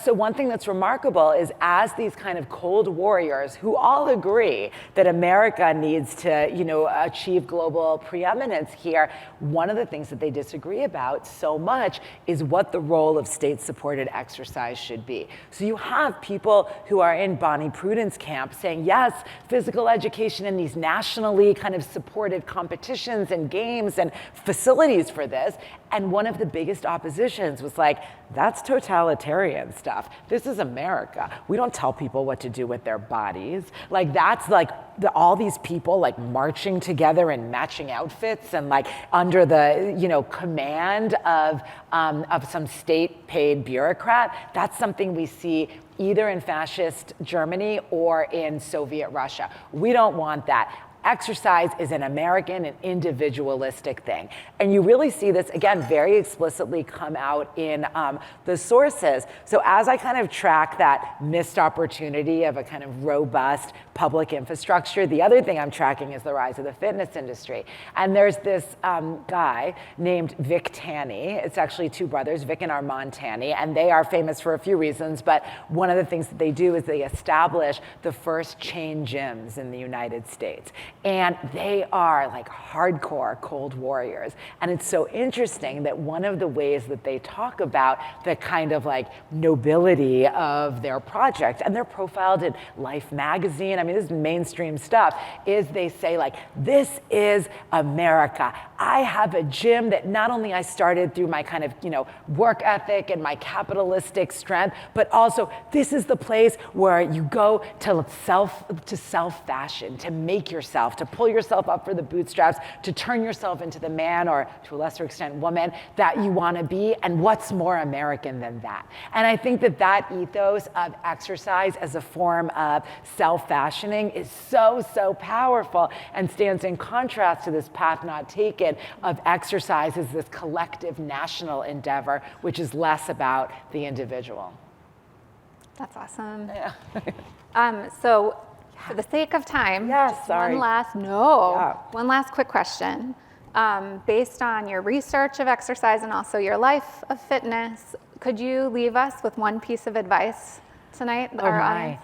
So one thing that's remarkable is as these kind of cold warriors who all agree that America needs to, achieve global preeminence here, one of the things that they disagree about so much is what the role of state-supported exercise should be. So you have people who are in Bonnie Pruden's camp saying, yes, physical education and these nationally kind of supported competitions and games and facilities for this. And one of the biggest oppositions was that's totalitarian stuff. This is America. We don't tell people what to do with their bodies. That's all these people marching together in matching outfits and under the command of some state-paid bureaucrat. That's something we see either in fascist Germany or in Soviet Russia. We don't want that. exercise is an American and individualistic thing. And you really see this, again, very explicitly come out in the sources. So as I kind of track that missed opportunity of a kind of robust public infrastructure, the other thing I'm tracking is the rise of the fitness industry. And there's this guy named Vic Tanny. It's actually two brothers, Vic and Armand Tanny, and they are famous for a few reasons, but one of the things that they do is they establish the first chain gyms in the United States. And they are like hardcore cold warriors. And it's so interesting that one of the ways that they talk about the kind of like nobility of their project, and they're profiled in Life magazine, I mean, this is mainstream stuff, is they say like, this is America. I have a gym that not only I started through my kind of, work ethic and my capitalistic strength, but also this is the place where you go to self-fashion, to make yourself, to pull yourself up for the bootstraps, to turn yourself into the man, or to a lesser extent, woman, that you want to be. And what's more American than that? And I think that that ethos of exercise as a form of self-fashioning is so, so powerful and stands in contrast to this path not taken of exercise as this collective national endeavor, which is less about the individual. That's awesome. Yeah. So for the sake of time, Yes, sorry. one last quick question. Based on your research of exercise and also your life of fitness, could you leave us with one piece of advice tonight? Oh my.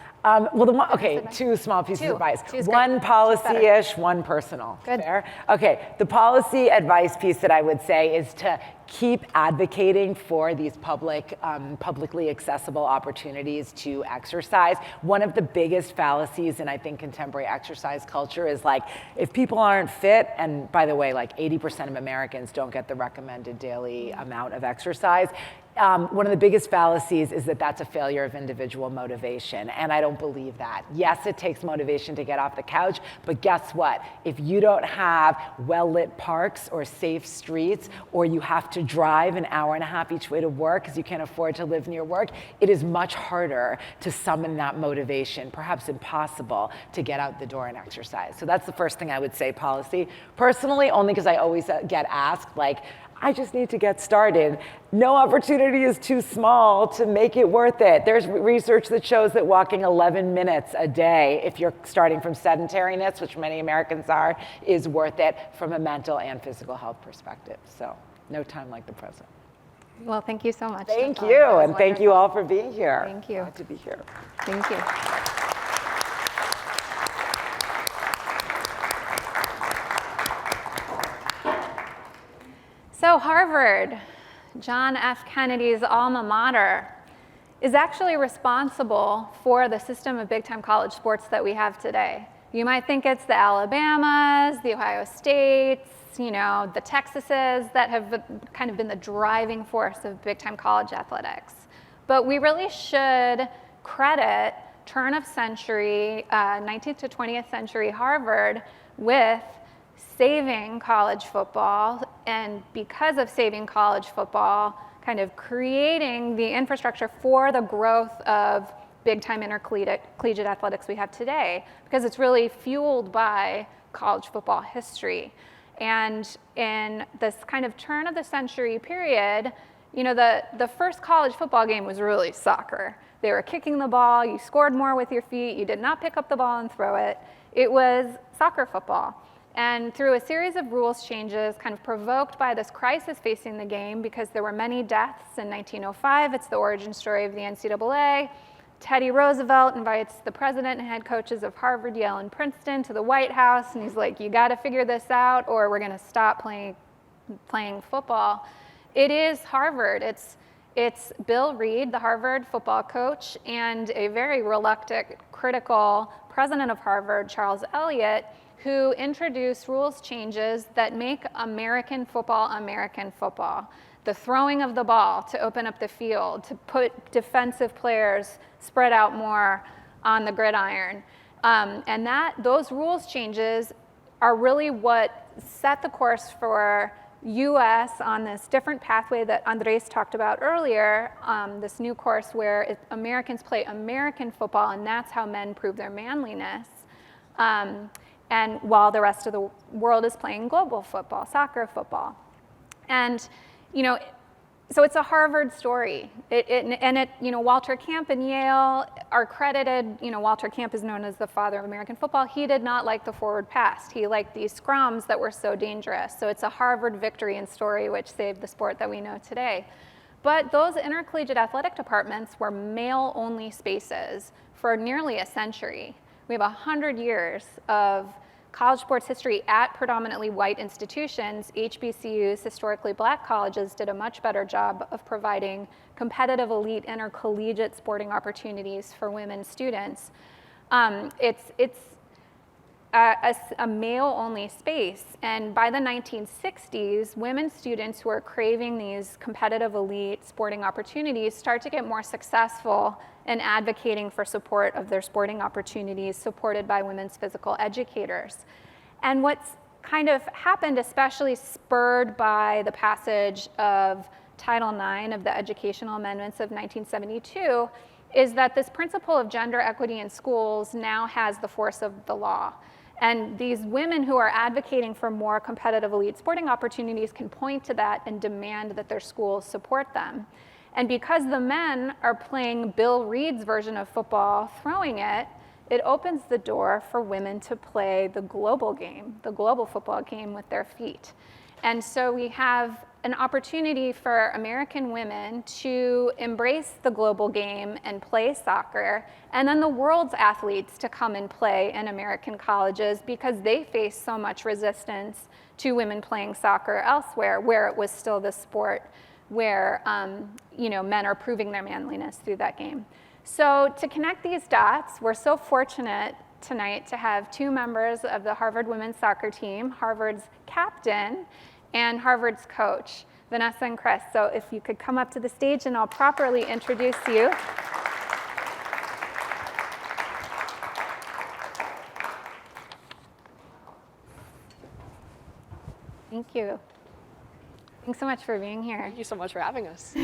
Two small pieces of advice. Two's One great. policy-ish, one personal. Good. Fair? Okay, the policy advice piece that I would say is to keep advocating for these publicly accessible opportunities to exercise. One of the biggest fallacies in, I think, contemporary exercise culture is like, if people aren't fit, and by the way, like 80% of Americans don't get the recommended daily amount of exercise, one of the biggest fallacies is that that's a failure of individual motivation, and I don't believe that. Yes, it takes motivation to get off the couch, but guess what? If you don't have well-lit parks or safe streets, or you have to drive an hour and a half each way to work because you can't afford to live near work, it is much harder to summon that motivation, perhaps impossible, to get out the door and exercise. So that's the first thing I would say, policy. Personally, only because I always get asked, like, I just need to get started. No opportunity is too small to make it worth it. There's research that shows that walking 11 minutes a day, if you're starting from sedentariness, which many Americans are, is worth it from a mental and physical health perspective. So no time like the present. Well, thank you so much. Thank Natalia. you, That was and thank you wonderful. all for being here. Thank you. Glad to be here. Thank you. So Harvard, John F. Kennedy's alma mater, is actually responsible for the system of big-time college sports that we have today. You might think it's the Alabamas, the Ohio States, the Texases that have kind of been the driving force of big-time college athletics. But we really should credit turn of century, 19th to 20th century Harvard with saving college football, and because of saving college football, kind of creating the infrastructure for the growth of big-time intercollegiate athletics we have today, because it's really fueled by college football history. And in this kind of turn of the century period, the first college football game was really soccer. They were kicking the ball, you scored more with your feet, you did not pick up the ball and throw it. It was soccer football. And through a series of rules changes kind of provoked by this crisis facing the game, because there were many deaths in 1905, it's the origin story of the NCAA, Teddy Roosevelt invites the president and head coaches of Harvard, Yale, and Princeton to the White House, and he's like, you gotta figure this out or we're gonna stop playing football. It is Harvard. It's Bill Reed, the Harvard football coach, and a very reluctant, critical president of Harvard, Charles Eliot, who introduced rules changes that make American football. The throwing of the ball to open up the field, to put defensive players spread out more on the gridiron. And those rules changes are really what set the course for US on this different pathway that Andrés talked about earlier, this new course where Americans play American football, and that's how men prove their manliness. and while the rest of the world is playing global football, soccer football. And, so it's a Harvard story. Walter Camp and Yale are credited, Walter Camp is known as the father of American football. He did not like the forward pass. He liked these scrums that were so dangerous. So it's a Harvard victory and story which saved the sport that we know today. But those intercollegiate athletic departments were male-only spaces for nearly a century. We have 100 years of college sports history at predominantly white institutions. HBCUs, historically black colleges, did a much better job of providing competitive elite intercollegiate sporting opportunities for women students. It's a male-only space, and by the 1960s, women students who are craving these competitive elite sporting opportunities start to get more successful in advocating for support of their sporting opportunities supported by women's physical educators. And what's kind of happened, especially spurred by the passage of Title IX of the Educational Amendments of 1972, is that this principle of gender equity in schools now has the force of the law. And these women who are advocating for more competitive elite sporting opportunities can point to that and demand that their schools support them. And because the men are playing Bill Reed's version of football, throwing it, it opens the door for women to play the global game, the global football game with their feet. And so we have an opportunity for American women to embrace the global game and play soccer, and then the world's athletes to come and play in American colleges because they face so much resistance to women playing soccer elsewhere, where it was still the sport where men are proving their manliness through that game. So to connect these dots, we're so fortunate tonight to have two members of the Harvard women's soccer team, Harvard's captain and Harvard's coach, Vanessa and Chris. So if you could come up to the stage and I'll properly introduce you. Thank you. Thanks so much for being here. Thank you so much for having us.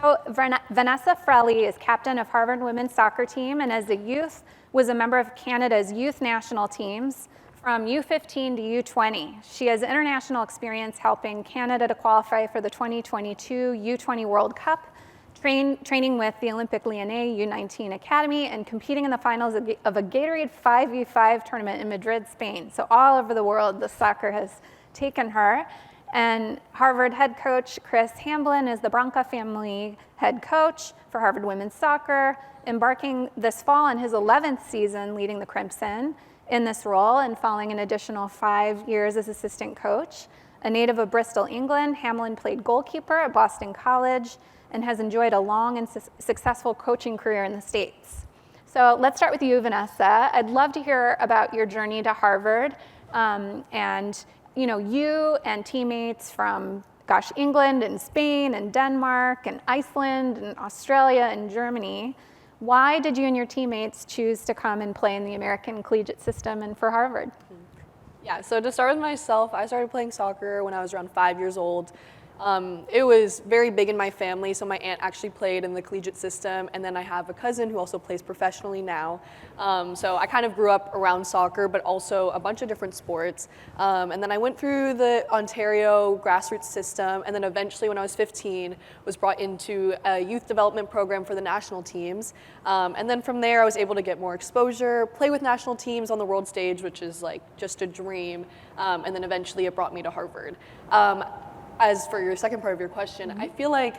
So Vanessa Frelli is captain of Harvard women's soccer team, and as a youth was a member of Canada's youth national teams from U15 to U20. She has international experience helping Canada to qualify for the 2022 U20 World Cup, training with the Olympique Lyonnais U19 Academy, and competing in the finals of a Gatorade 5v5 tournament in Madrid, Spain. So all over the world, the soccer has taken her. And Harvard head coach Chris Hamblin is the Branca family head coach for Harvard women's soccer, embarking this fall on his 11th season leading the Crimson in this role and following an additional 5 years as assistant coach. A native of Bristol, England, Hamblin played goalkeeper at Boston College and has enjoyed a long and successful coaching career in the States. So let's start with you, Vanessa. I'd love to hear about your journey to Harvard and you and teammates from, England and Spain and Denmark and Iceland and Australia and Germany. Why did you and your teammates choose to come and play in the American collegiate system and for Harvard? Yeah, so to start with myself, I started playing soccer when I was around 5 years old. It was very big in my family, so my aunt actually played in the collegiate system, and then I have a cousin who also plays professionally now. So I kind of grew up around soccer, but also a bunch of different sports. And then I went through the Ontario grassroots system, and then eventually when I was 15, was brought into a youth development program for the national teams. And then from there, I was able to get more exposure, play with national teams on the world stage, which is like just a dream. And then eventually it brought me to Harvard. As for your second part of your question, I feel like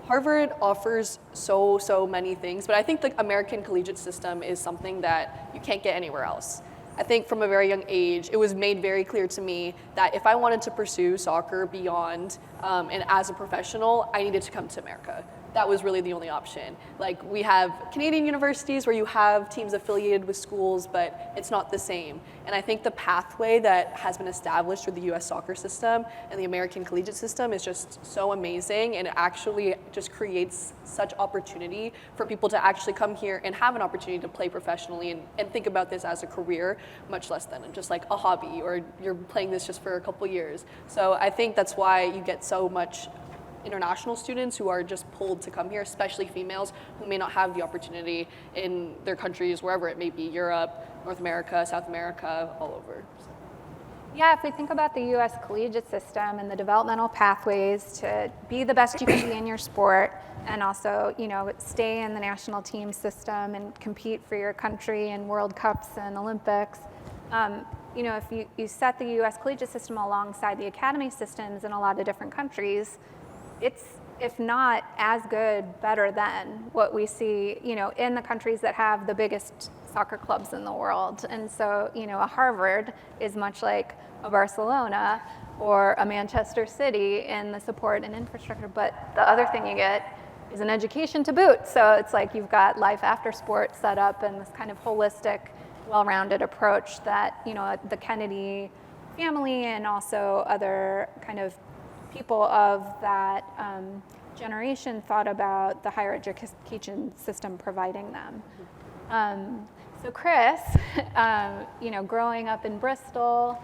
Harvard offers so many things, but I think the American collegiate system is something that you can't get anywhere else. I think from a very young age, it was made very clear to me that if I wanted to pursue soccer beyond and as a professional, I needed to come to America. That was really the only option. Like, we have Canadian universities where you have teams affiliated with schools, but it's not the same. And I think the pathway that has been established through the US soccer system and the American collegiate system is just so amazing, and it actually just creates such opportunity for people to actually come here and have an opportunity to play professionally and think about this as a career, much less than just like a hobby or you're playing this just for a couple years. So I think that's why you get so much international students who are just pulled to come here, especially females who may not have the opportunity in their countries, wherever it may be, Europe, North America, South America, all over. Yeah, if we think about the US collegiate system and the developmental pathways to be the best you can be in your sport and also, stay in the national team system and compete for your country in World Cups and Olympics, if you set the US collegiate system alongside the academy systems in a lot of different countries, it's, if not as good, better than what we see, in the countries that have the biggest soccer clubs in the world. And so, a Harvard is much like a Barcelona or a Manchester City in the support and infrastructure, but the other thing you get is an education to boot. So it's like you've got life after sport set up and this kind of holistic, well-rounded approach that, the Kennedy family and also other kind of people of that generation thought about the higher education system providing them. So Chris, growing up in Bristol,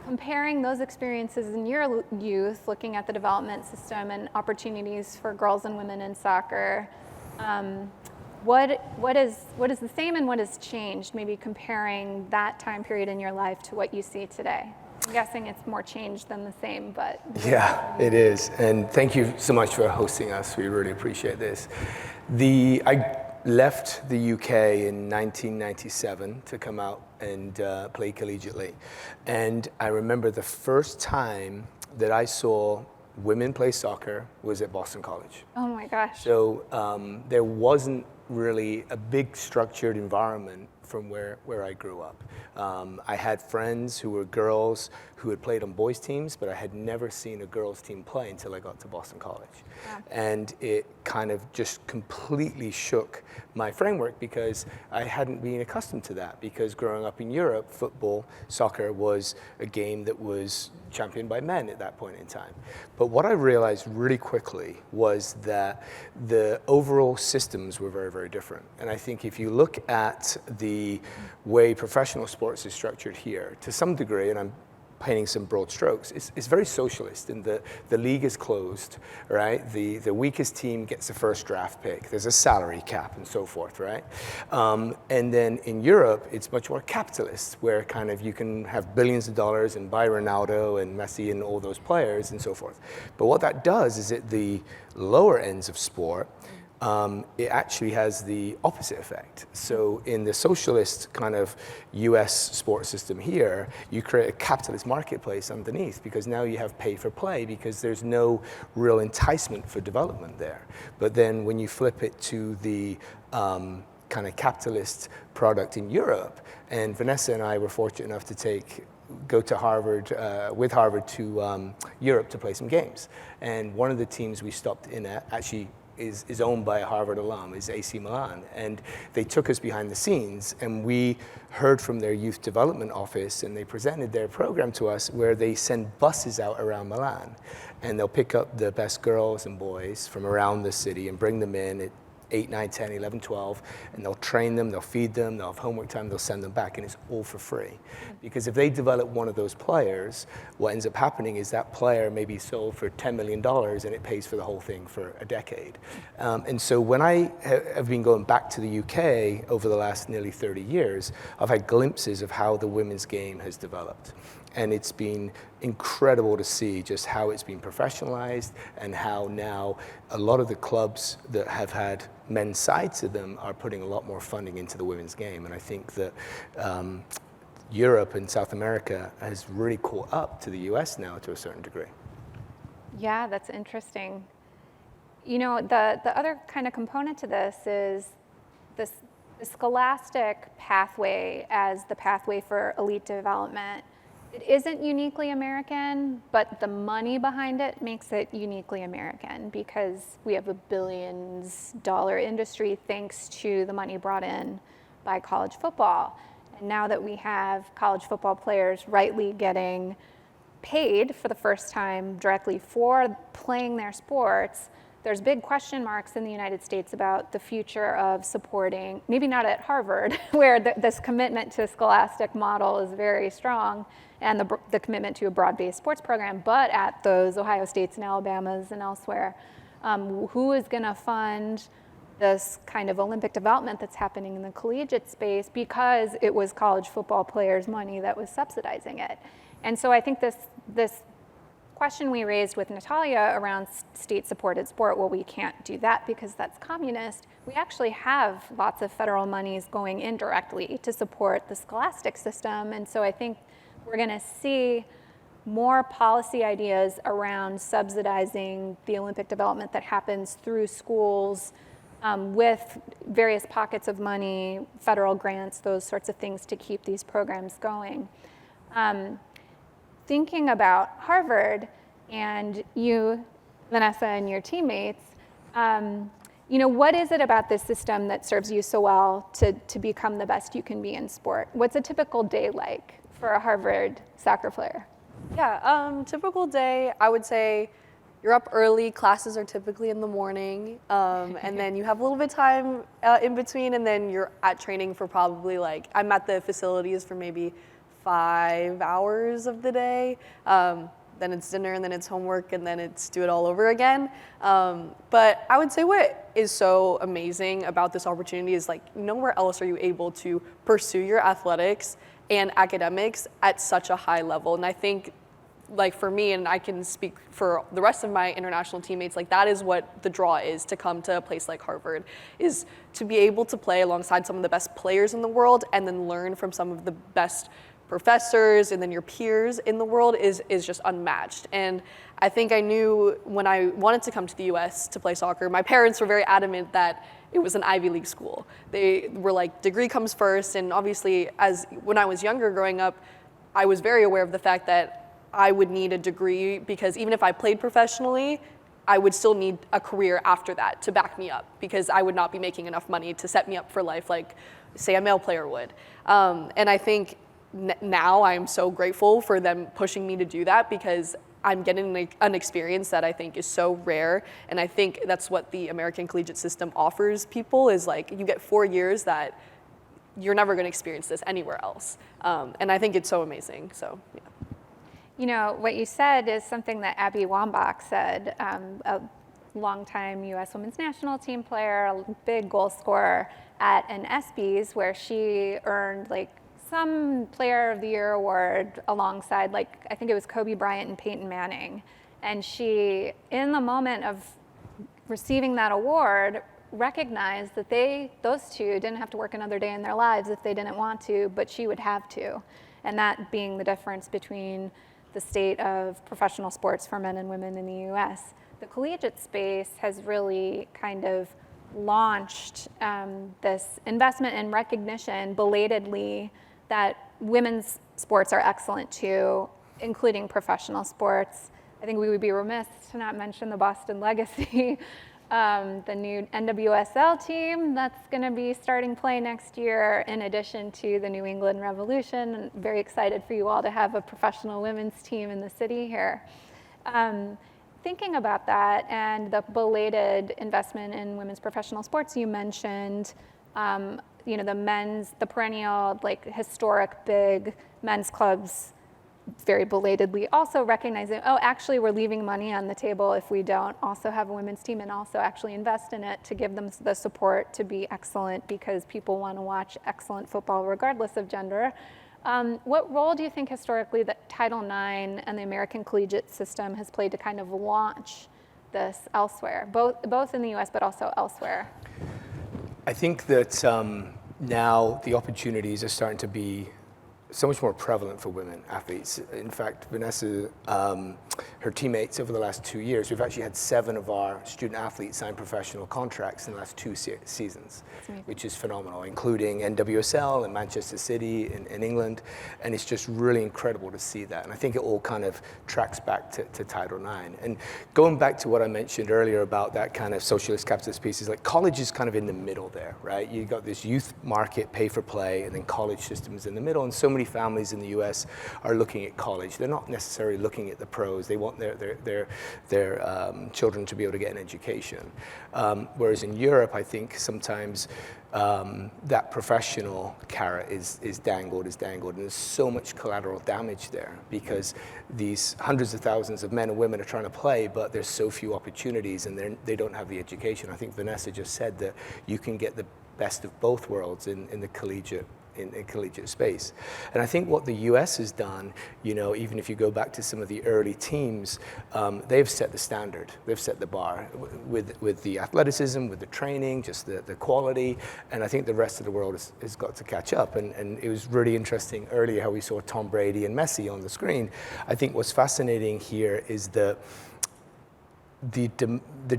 comparing those experiences in your youth, looking at the development system and opportunities for girls and women in soccer, what is the same and what has changed? Maybe comparing that time period in your life to what you see today. I'm guessing it's more changed than the same, but. Yeah, it is. And thank you so much for hosting us. We really appreciate this. I left the UK in 1997 to come out and play collegiately. And I remember the first time that I saw women play soccer was at Boston College. Oh my gosh. So there wasn't really a big structured environment from where I grew up. I had friends who were girls who had played on boys teams, but I had never seen a girls team play until I got to Boston College. Yeah. And it kind of just completely shook my framework because I hadn't been accustomed to that, because growing up in Europe, football, soccer was a game that was championed by men at that point in time. But what I realized really quickly was that the overall systems were very, very different. And I think if you look at the way professional sports is structured here, to some degree, and I'm painting some broad strokes, it's very socialist in that the league is closed, right? The weakest team gets the first draft pick. There's a salary cap and so forth, right? And then in Europe, it's much more capitalist, where kind of you can have billions of dollars and buy Ronaldo and Messi and all those players and so forth. But what that does is at the lower ends of sport, it actually has the opposite effect. So in the socialist kind of US sports system here, you create a capitalist marketplace underneath, because now you have pay for play, because there's no real enticement for development there. But then when you flip it to the kind of capitalist product in Europe, and Vanessa and I were fortunate enough to go to Harvard, with Harvard to Europe to play some games. And one of the teams we stopped in at actually is owned by a Harvard alum, is AC Milan. And they took us behind the scenes, and we heard from their youth development office, and they presented their program to us, where they send buses out around Milan. And they'll pick up the best girls and boys from around the city and bring them in at 8, 9, 10, 11, 12, and they'll train them, they'll feed them, they'll have homework time, they'll send them back, and it's all for free. Because if they develop one of those players, what ends up happening is that player may be sold for $10 million, and it pays for the whole thing for a decade. And so when I have been going back to the UK over the last nearly 30 years, I've had glimpses of how the women's game has developed. And it's been incredible to see just how it's been professionalized, and how now a lot of the clubs that have had men's sides to them are putting a lot more funding into the women's game. And I think that Europe and South America has really caught up to the US now to a certain degree. Yeah, that's interesting. The other kind of component to this is the scholastic pathway as the pathway for elite development. It isn't uniquely American, but the money behind it makes it uniquely American, because we have a billions-dollar industry thanks to the money brought in by college football. And now that we have college football players rightly getting paid for the first time directly for playing their sports, there's big question marks in the United States about the future of supporting, maybe not at Harvard, where this commitment to a scholastic model is very strong, and the commitment to a broad-based sports program, but at those Ohio States and Alabamas and elsewhere. Who is going to fund this kind of Olympic development that's happening in the collegiate space, because it was college football players' money that was subsidizing it? And so I think this question we raised with Natalia around state-supported sport, well, we can't do that because that's communist. We actually have lots of federal monies going indirectly to support the scholastic system. And so I think we're going to see more policy ideas around subsidizing the Olympic development that happens through schools, with various pockets of money, federal grants, those sorts of things to keep these programs going. Thinking about Harvard and you, Vanessa, and your teammates, what is it about this system that serves you so well to become the best you can be in sport? What's a typical day like for a Harvard soccer player? Yeah, typical day, I would say you're up early, classes are typically in the morning, and then you have a little bit of time in between, and then you're at training for probably I'm at the facilities for maybe 5 hours of the day. Then it's dinner, and then it's homework, and then it's do it all over again. But I would say what is so amazing about this opportunity is nowhere else are you able to pursue your athletics and academics at such a high level. And I think for me, and I can speak for the rest of my international teammates, that is what the draw is to come to a place like Harvard, is to be able to play alongside some of the best players in the world and then learn from some of the best professors and then your peers in the world is just unmatched. And I think I knew when I wanted to come to the US to play soccer, my parents were very adamant that it was an Ivy League school. They were degree comes first, and obviously when I was younger growing up, I was very aware of the fact that I would need a degree because even if I played professionally, I would still need a career after that to back me up because I would not be making enough money to set me up for life like, say, a male player would. And I think now I'm so grateful for them pushing me to do that because I'm getting an experience that I think is so rare. And I think that's what the American collegiate system offers people is you get 4 years that you're never going to experience this anywhere else. And I think it's so amazing. So, yeah. What you said is something that Abby Wambach said, a longtime U.S. women's national team player, a big goal scorer at an ESPYs, where she earned some Player of the Year award alongside, I think it was Kobe Bryant and Peyton Manning. And she, in the moment of receiving that award, recognized that those two didn't have to work another day in their lives if they didn't want to, but she would have to. And that being the difference between the state of professional sports for men and women in the US. The collegiate space has really kind of launched this investment and recognition belatedly that women's sports are excellent too, including professional sports. I think we would be remiss to not mention the Boston Legacy, the new NWSL team that's going to be starting play next year, in addition to the New England Revolution. And very excited for you all to have a professional women's team in the city here. Thinking about that and the belated investment in women's professional sports, you mentioned the perennial, historic big men's clubs very belatedly also recognizing, actually we're leaving money on the table if we don't also have a women's team and also actually invest in it to give them the support to be excellent because people want to watch excellent football regardless of gender. What role do you think historically that Title IX and the American collegiate system has played to kind of launch this elsewhere, both in the US but also elsewhere? I think that now the opportunities are starting to be so much more prevalent for women athletes. In fact, Vanessa, her teammates over the last 2 years, we've actually had 7 of our student athletes sign professional contracts in the last 2 seasons, which is phenomenal, including NWSL in Manchester City in England. And it's just really incredible to see that. And I think it all kind of tracks back to Title IX. And going back to what I mentioned earlier about that kind of socialist capitalist pieces, college is kind of in the middle there, right? You got this youth market, pay for play, and then college systems in the middle. And so many families in the US are looking at college. They're not necessarily looking at the pros. They want want their children to be able to get an education. Whereas in Europe, I think sometimes that professional carrot is dangled, and there's so much collateral damage there because these hundreds of thousands of men and women are trying to play, but there's so few opportunities, and they don't have the education. I think Vanessa just said that you can get the best of both worlds in the collegiate space. And I think what the US has done, even if you go back to some of the early teams, they've set the standard, they've set the bar with the athleticism, with the training, just the quality, and I think the rest of the world has got to catch up. And it was really interesting earlier how we saw Tom Brady and Messi on the screen. I think what's fascinating here is the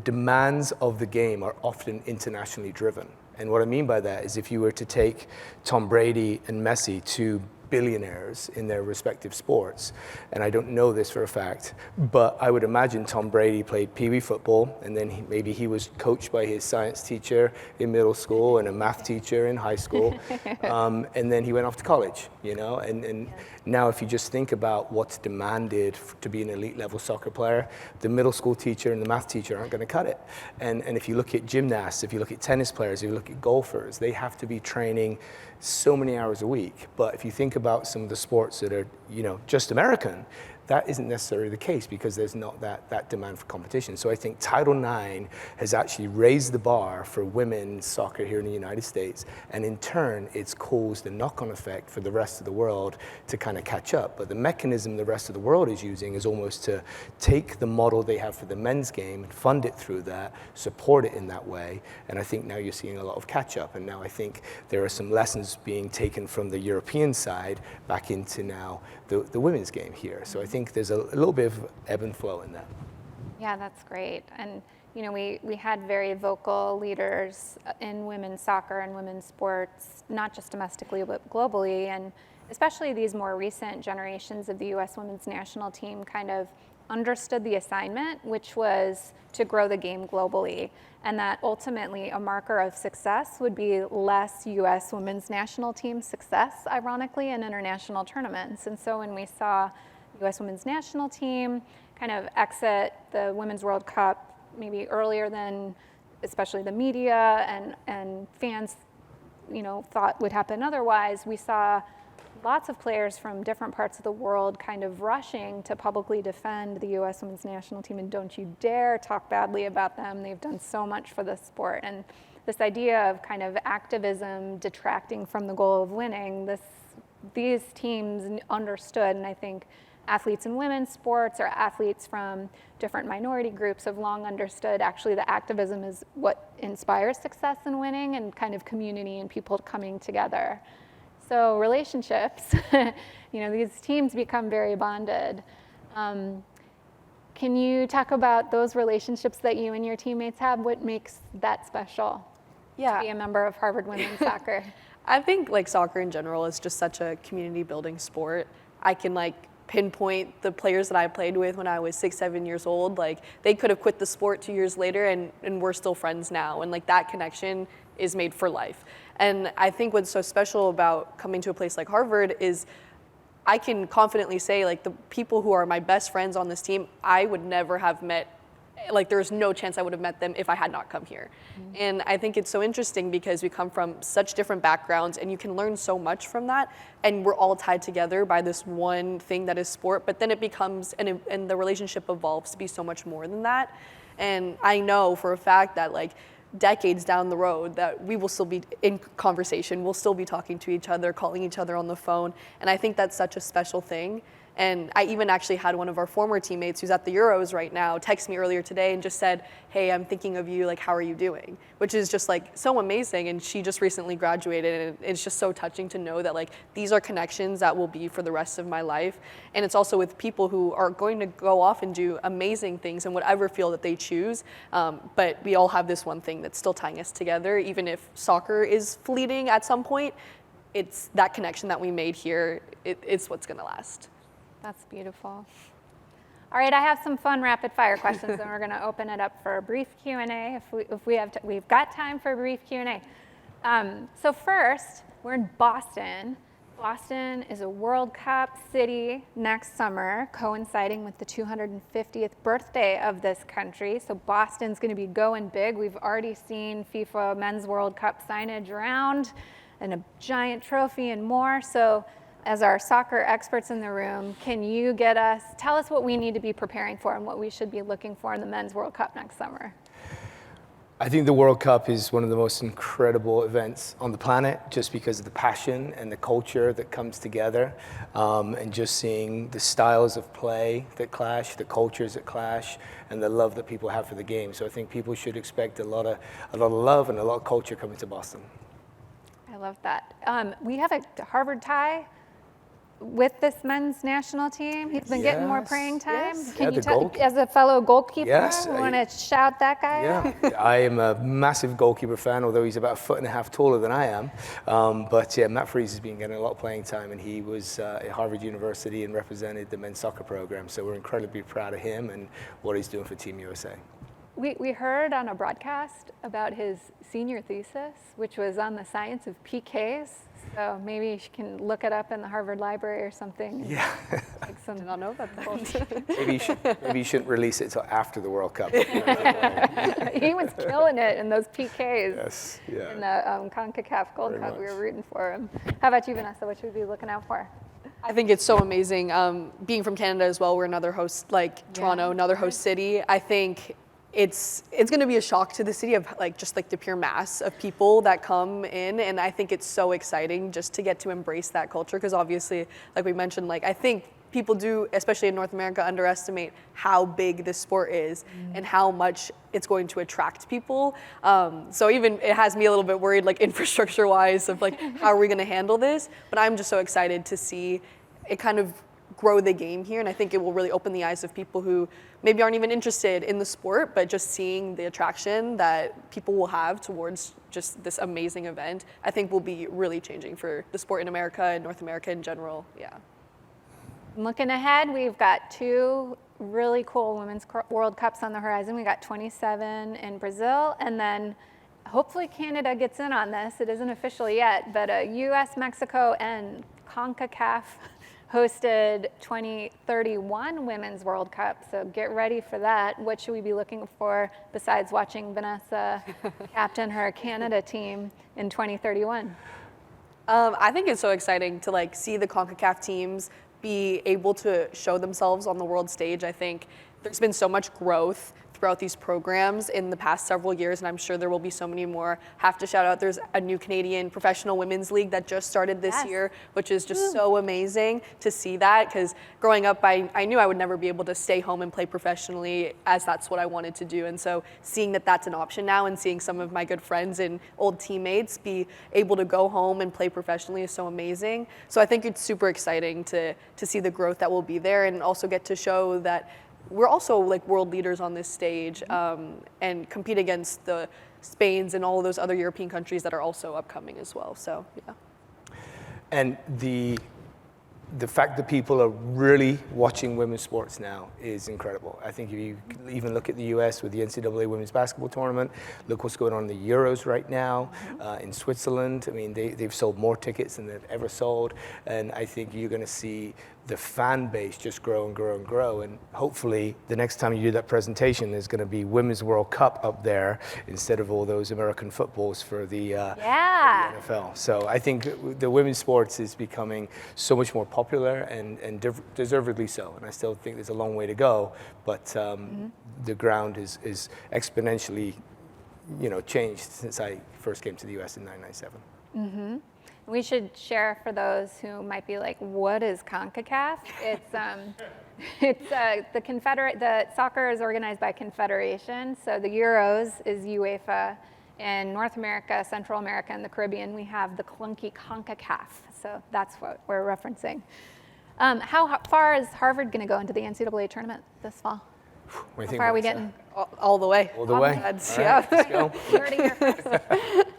demands of the game are often internationally driven. And what I mean by that is if you were to take Tom Brady and Messi, two billionaires in their respective sports, and I don't know this for a fact, but I would imagine Tom Brady played Pee Wee football, and then maybe he was coached by his science teacher in middle school and a math teacher in high school, and then he went off to college, and now if you just think about what's demanded to be an elite level soccer player, the middle school teacher and the math teacher aren't going to cut it. And if you look at gymnasts, if you look at tennis players, if you look at golfers, they have to be training so many hours a week. But if you think about some of the sports that are, just American, that isn't necessarily the case because there's not that demand for competition. So I think Title IX has actually raised the bar for women's soccer here in the United States, and in turn, it's caused a knock-on effect for the rest of the world to kind of catch up. But the mechanism the rest of the world is using is almost to take the model they have for the men's game and fund it through that, support it in that way, and I think now you're seeing a lot of catch-up, and now I think there are some lessons being taken from the European side back into now the women's game here. So I think there's a little bit of ebb and flow in that. Yeah, that's great. And we had very vocal leaders in women's soccer and women's sports, not just domestically but globally, and especially these more recent generations of the U.S. women's national team kind of understood the assignment, which was to grow the game globally, and that ultimately a marker of success would be less U.S. women's national team success, ironically, in international tournaments. And so when we saw the U.S. women's national team kind of exit the Women's World Cup maybe earlier than especially the media and fans thought would happen otherwise, we saw lots of players from different parts of the world kind of rushing to publicly defend the U.S. women's national team, and don't you dare talk badly about them. They've done so much for the sport. And this idea of kind of activism detracting from the goal of winning, these teams understood, and I think athletes in women's sports or athletes from different minority groups have long understood actually the activism is what inspires success in winning and kind of community and people coming together. So relationships, these teams become very bonded. Can you talk about those relationships that you and your teammates have? What makes that special to be a member of Harvard Women's Soccer? I think soccer in general is just such a community building sport. I can pinpoint the players that I played with when I was 6, 7 years old. They could have quit the sport 2 years later and we're still friends now. And that connection is made for life. And I think what's so special about coming to a place like Harvard is I can confidently say the people who are my best friends on this team, I would never have met, there's no chance I would have met them if I had not come here. Mm-hmm. And I think it's so interesting because we come from such different backgrounds and you can learn so much from that. And we're all tied together by this one thing that is sport, but then it becomes, and the relationship evolves to be so much more than that. And I know for a fact that decades down the road that we will still be in conversation, we'll still be talking to each other, calling each other on the phone. And I think that's such a special thing. And I even actually had one of our former teammates who's at the Euros right now text me earlier today and just said, hey, I'm thinking of you, how are you doing? Which is just so amazing. And she just recently graduated and it's just so touching to know that these are connections that will be for the rest of my life. And it's also with people who are going to go off and do amazing things in whatever field that they choose. But we all have this one thing that's still tying us together. Even if soccer is fleeting at some point, it's that connection that we made here, it's what's gonna last. That's beautiful. All right, I have some fun rapid fire questions, and we're going to open it up for a brief Q&A we've got time for a brief Q&A. So first, we're in Boston Boston is a World Cup city next summer, coinciding with the 250th birthday of this country. So Boston's going to be going big. We've already seen FIFA Men's World Cup signage around and a giant trophy and more. So as our soccer experts in the room, can you tell us what we need to be preparing for and what we should be looking for in the Men's World Cup next summer? I think the World Cup is one of the most incredible events on the planet just because of the passion and the culture that comes together, and just seeing the styles of play that clash, the cultures that clash, and the love that people have for the game. So I think people should expect a lot of love and a lot of culture coming to Boston. I love that. We have a Harvard tie with this men's national team. He's been getting more playing time. Yes. Can you Yeah, tell, as a fellow goalkeeper, Yes, you want to shout that guy out? Yeah, I am a massive goalkeeper fan, although he's about 1.5 feet taller than I am. But yeah, Matt Freese has been getting a lot of playing time, and he was at Harvard University and represented the men's soccer program. So we're incredibly proud of him and what he's doing for Team USA. We heard on a broadcast about his senior thesis, which was on the science of PKs. So maybe you can look it up in the Harvard Library or something. Yeah. Did not know about that. Maybe you shouldn't release it until after the World Cup. He was killing it in those PKs. Yes, yeah. In the CONCACAF Gold Very Cup, much. we were rooting for him. How about you, Vanessa? What should we be looking out for? I think it's so amazing. Being from Canada as well, we're another host, like Toronto, another host city. I think it's going to be a shock to the city of just the pure mass of people that come in, and I think it's so exciting just to get to embrace that culture, because obviously, like we mentioned, I think people do, especially in North America, underestimate how big this sport is and how much it's going to attract people. So even it has me a little bit worried, infrastructure-wise, of how are we going to handle this? But I'm just so excited to see it kind of grow the game here, and I think it will really open the eyes of people who maybe aren't even interested in the sport, but just seeing the attraction that people will have towards just this amazing event, I think will be really changing for the sport in America and North America in general. Yeah. Looking ahead, we've got 2 really cool Women's World Cups on the horizon. We got 27 in Brazil, and then hopefully Canada gets in on this. It isn't official yet, but US, Mexico, and CONCACAF hosted 2031 Women's World Cup, so get ready for that. What should we be looking for besides watching Vanessa captain her Canada team in 2031? I think it's so exciting to see the CONCACAF teams be able to show themselves on the world stage. I think there's been so much growth throughout these programs in the past several years, and I'm sure there will be so many more. Have to shout out, there's a new Canadian professional women's league that just started this year, which is just so amazing to see that, because growing up, I knew I would never be able to stay home and play professionally, as that's what I wanted to do. And so seeing that that's an option now, and seeing some of my good friends and old teammates be able to go home and play professionally is so amazing. So I think it's super exciting to see the growth that will be there, and also get to show that we're also world leaders on this stage, and compete against the Spains and all of those other European countries that are also upcoming as well. So yeah. And the fact that people are really watching women's sports now is incredible. I think if you even look at the US with the NCAA women's basketball tournament, look what's going on in the Euros right now in Switzerland. I mean, they've sold more tickets than they've ever sold. And I think you're going to see the fan base just grow and grow and grow. And hopefully the next time you do that presentation, there's going to be Women's World Cup up there instead of all those American footballs for the NFL. So I think the women's sports is becoming so much more popular, and deservedly so. And I still think there's a long way to go, but the ground is exponentially, changed since I first came to the U.S. in 1997. We should share for those who might be like, what is CONCACAF? It's the soccer is organized by confederation. So the Euros is UEFA. In North America, Central America, and the Caribbean, we have the clunky CONCACAF. So that's what we're referencing. How far is Harvard going to go into the NCAA tournament this fall? How far are we getting? All the way. All the way. That's, All right, let's go. Heard it here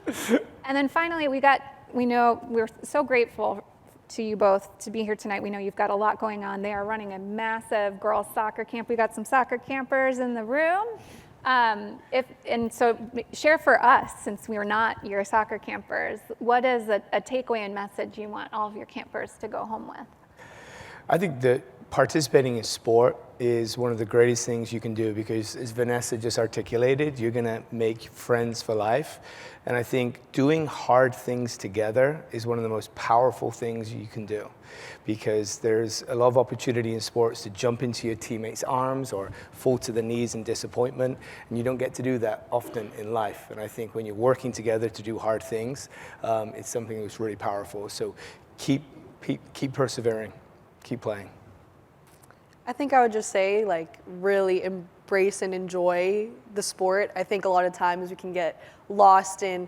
first. And then finally, we know we're so grateful to you both to be here tonight. We know you've got a lot going on. They are running a massive girls soccer camp. We got some soccer campers in the room. Share for us, since we are not your soccer campers, what is a takeaway and message you want all of your campers to go home with? I think that participating in sport is one of the greatest things you can do because, as Vanessa just articulated, you're going to make friends for life. And I think doing hard things together is one of the most powerful things you can do, because there's a lot of opportunity in sports to jump into your teammates' arms or fall to the knees in disappointment, and you don't get to do that often in life. And I think when you're working together to do hard things, it's something that's really powerful. So keep persevering, keep playing. I think I would just say, like, really embrace and enjoy the sport. I think a lot of times we can get lost in,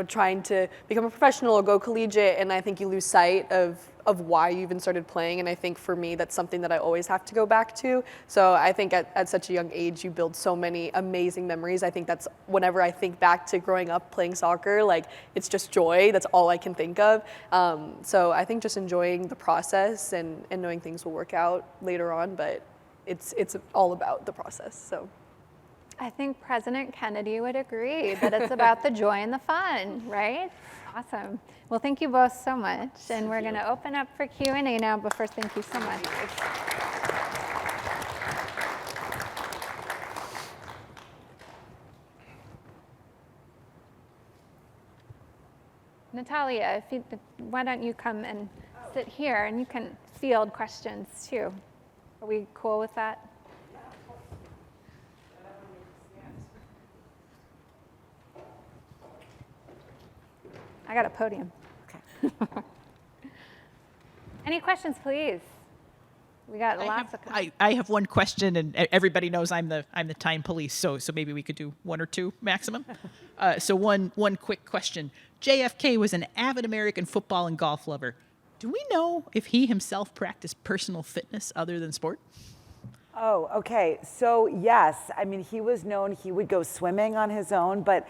trying to become a professional or go collegiate, and I think you lose sight of why you even started playing. And I think for me, that's something that I always have to go back to. So I think at such a young age, you build so many amazing memories. I think that's, whenever I think back to growing up playing soccer, like, it's just joy. That's all I can think of. So I think just enjoying the process and knowing things will work out later on, but it's all about the process. So I think President Kennedy would agree that it's about the joy and the fun, right? Awesome. Well, thank you both so much. And we're going to open up for Q&A now, but first, thank you so much. Natalia, why don't you come and sit here, and you can field questions too. Are we cool with that? I got a podium. Okay. Any questions, please? We got lots of. I have one question, and everybody knows I'm the time police, so maybe we could do one or two maximum. So one quick question. JFK was an avid American football and golf lover. Do we know if he himself practiced personal fitness other than sport? Oh, okay. So yes, I mean, he was known, he would go swimming on his own, but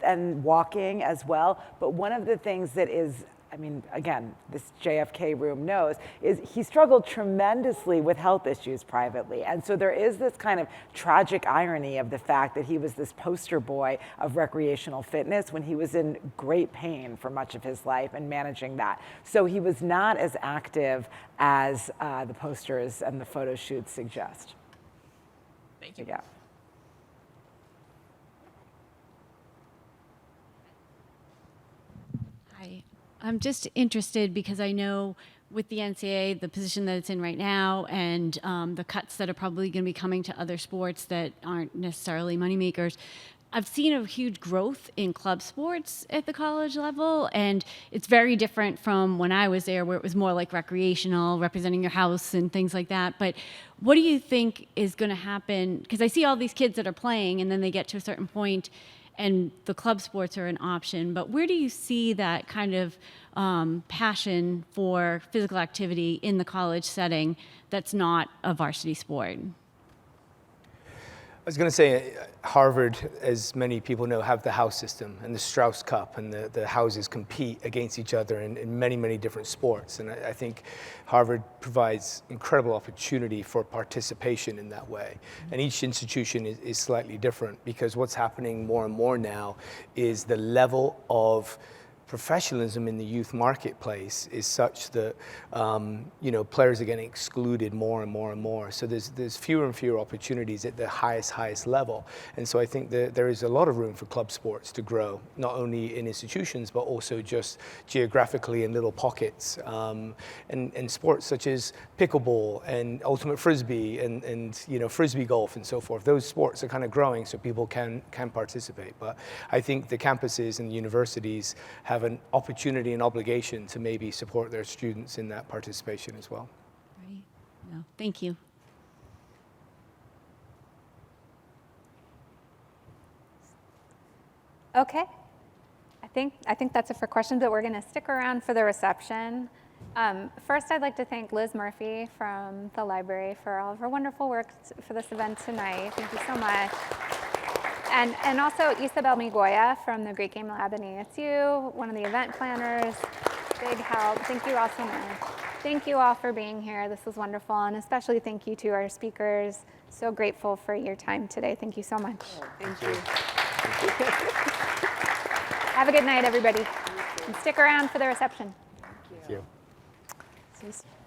and walking as well. But one of the things that is, I mean, again, this JFK room knows, is he struggled tremendously with health issues privately. And so there is this kind of tragic irony of the fact that he was this poster boy of recreational fitness when he was in great pain for much of his life and managing that. So he was not as active as the posters and the photo shoots suggest. Thank you. Yeah. Hi. I'm just interested because I know with the NCAA, the position that it's in right now, and the cuts that are probably going to be coming to other sports that aren't necessarily moneymakers, I've seen a huge growth in club sports at the college level, and it's very different from when I was there, where it was more like recreational, representing your house and things like that. But what do you think is going to happen? Because I see all these kids that are playing, and then they get to a certain point, and the club sports are an option. But where do you see that kind of passion for physical activity in the college setting that's not a varsity sport? I was going to say, Harvard, as many people know, have the house system and the Strauss Cup, and the houses compete against each other in many, many different sports. And I think Harvard provides incredible opportunity for participation in that way. And each institution is slightly different, because what's happening more and more now is the level of professionalism in the youth marketplace is such that players are getting excluded more and more and more. So there's fewer and fewer opportunities at the highest level. And so I think that there is a lot of room for club sports to grow, not only in institutions, but also just geographically in little pockets. And sports such as pickleball and ultimate frisbee and frisbee golf and so forth, those sports are kind of growing so people can participate. But I think the campuses and the universities have an opportunity and obligation to maybe support their students in that participation as well. Right. No, thank you. Okay. I think that's it for questions, but we're going to stick around for the reception. First, I'd like to thank Liz Murphy from the library for all of her wonderful work for this event tonight. Thank you so much. And also Isabel Migoya from the Great Game Lab in ASU, one of the event planners. Big help. Thank you all so much. Thank you all for being here. This was wonderful. And especially thank you to our speakers. So grateful for your time today. Thank you so much. Thank you. Have a good night, everybody. And stick around for the reception. Thank you. See you soon.